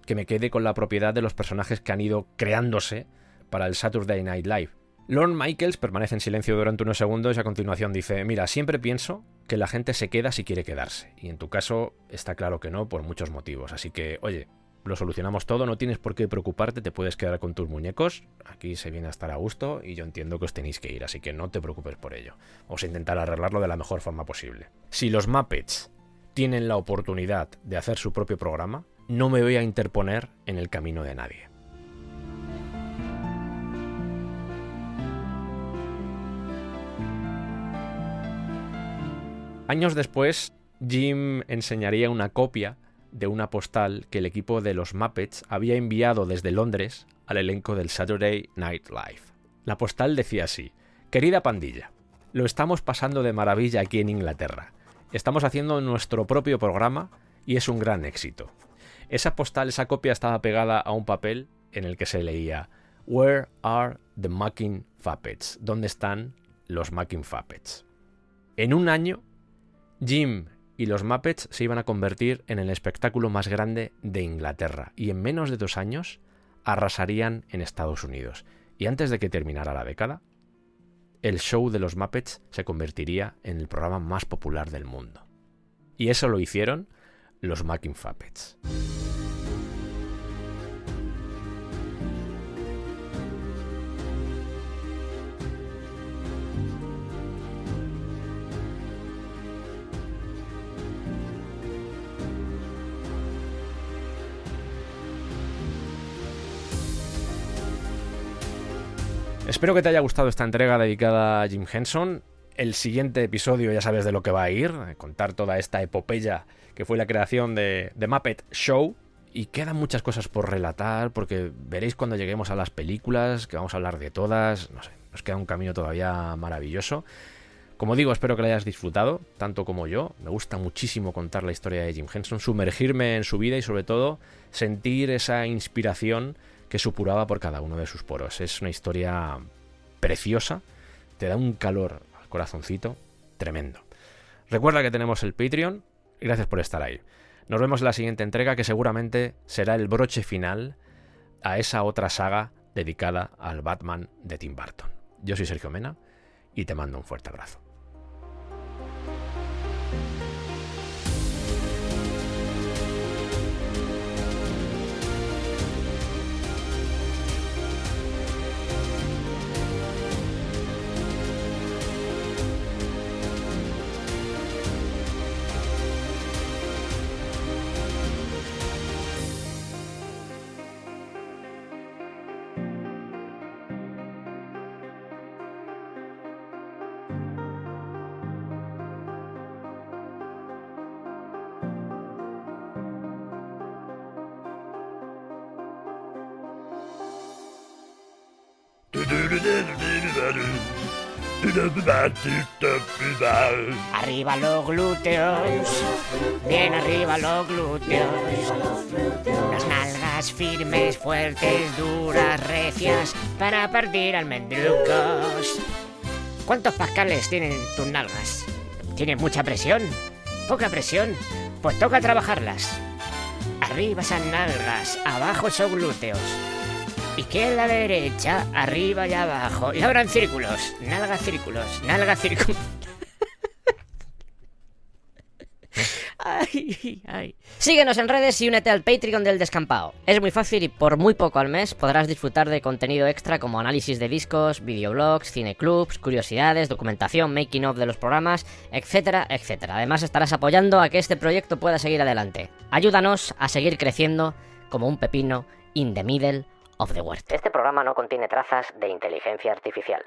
Speaker 1: que me quede con la propiedad de los personajes que han ido creándose para el Saturday Night Live. Lorne Michaels permanece en silencio durante unos segundos y a continuación dice: mira, siempre pienso que la gente se queda si quiere quedarse, y en tu caso está claro que no, por muchos motivos, así que, oye, lo solucionamos todo, no tienes por qué preocuparte, te puedes quedar con tus muñecos, aquí se viene a estar a gusto y yo entiendo que os tenéis que ir, así que no te preocupes por ello. Vamos a intentar arreglarlo de la mejor forma posible. Si los Muppets tienen la oportunidad de hacer su propio programa, no me voy a interponer en el camino de nadie. Años después, Jim enseñaría una copia de una postal que el equipo de los Muppets había enviado desde Londres al elenco del Saturday Night Live. La postal decía así: querida pandilla, lo estamos pasando de maravilla aquí en Inglaterra. Estamos haciendo nuestro propio programa y es un gran éxito. Esa postal, esa copia estaba pegada a un papel en el que se leía: Where are the Mucking Muppets? ¿Dónde están los Mucking Muppets? En un año, Jim y los Muppets se iban a convertir en el espectáculo más grande de Inglaterra y en menos de 2 años arrasarían en Estados Unidos. Y antes de que terminara la década, el show de los Muppets se convertiría en el programa más popular del mundo. Y eso lo hicieron los Mucking Muppets. Espero que te haya gustado esta entrega dedicada a Jim Henson. El siguiente episodio ya sabes de lo que va a ir, contar toda esta epopeya que fue la creación de The Muppet Show. Y quedan muchas cosas por relatar, porque veréis cuando lleguemos a las películas, que vamos a hablar de todas. No sé, nos queda un camino todavía maravilloso. Como digo, espero que lo hayas disfrutado, tanto como yo. Me gusta muchísimo contar la historia de Jim Henson, sumergirme en su vida y sobre todo sentir esa inspiración que supuraba por cada uno de sus poros. Es una historia preciosa, te da un calor al corazoncito tremendo. Recuerda que tenemos el Patreon, gracias por estar ahí. Nos vemos en la siguiente entrega, que seguramente será el broche final a esa otra saga dedicada al Batman de Tim Burton. Yo soy Sergio Mena y te mando un fuerte abrazo.
Speaker 2: Arriba los glúteos, bien arriba los glúteos. Unas nalgas firmes, fuertes, duras, recias, para partir almendrucos. ¿Cuántos pascales tienen tus nalgas? ¿Tienes mucha presión? ¿Poca presión? Pues toca trabajarlas. Arriba esas nalgas, abajo esos glúteos. Izquierda, derecha, arriba y abajo. Y ahora en círculos. Nalgas, círculos. Nalgas, círculos. Ay, ay. Síguenos en redes y únete al Patreon del Descampado. Es muy fácil y por muy poco al mes podrás disfrutar de contenido extra como análisis de discos, videoblogs, cineclubs, curiosidades, documentación, making of de los programas, etcétera, etcétera. Además estarás apoyando a que este proyecto pueda seguir adelante. Ayúdanos a seguir creciendo como un pepino in the middle of the world. Este programa no contiene trazas de inteligencia artificial.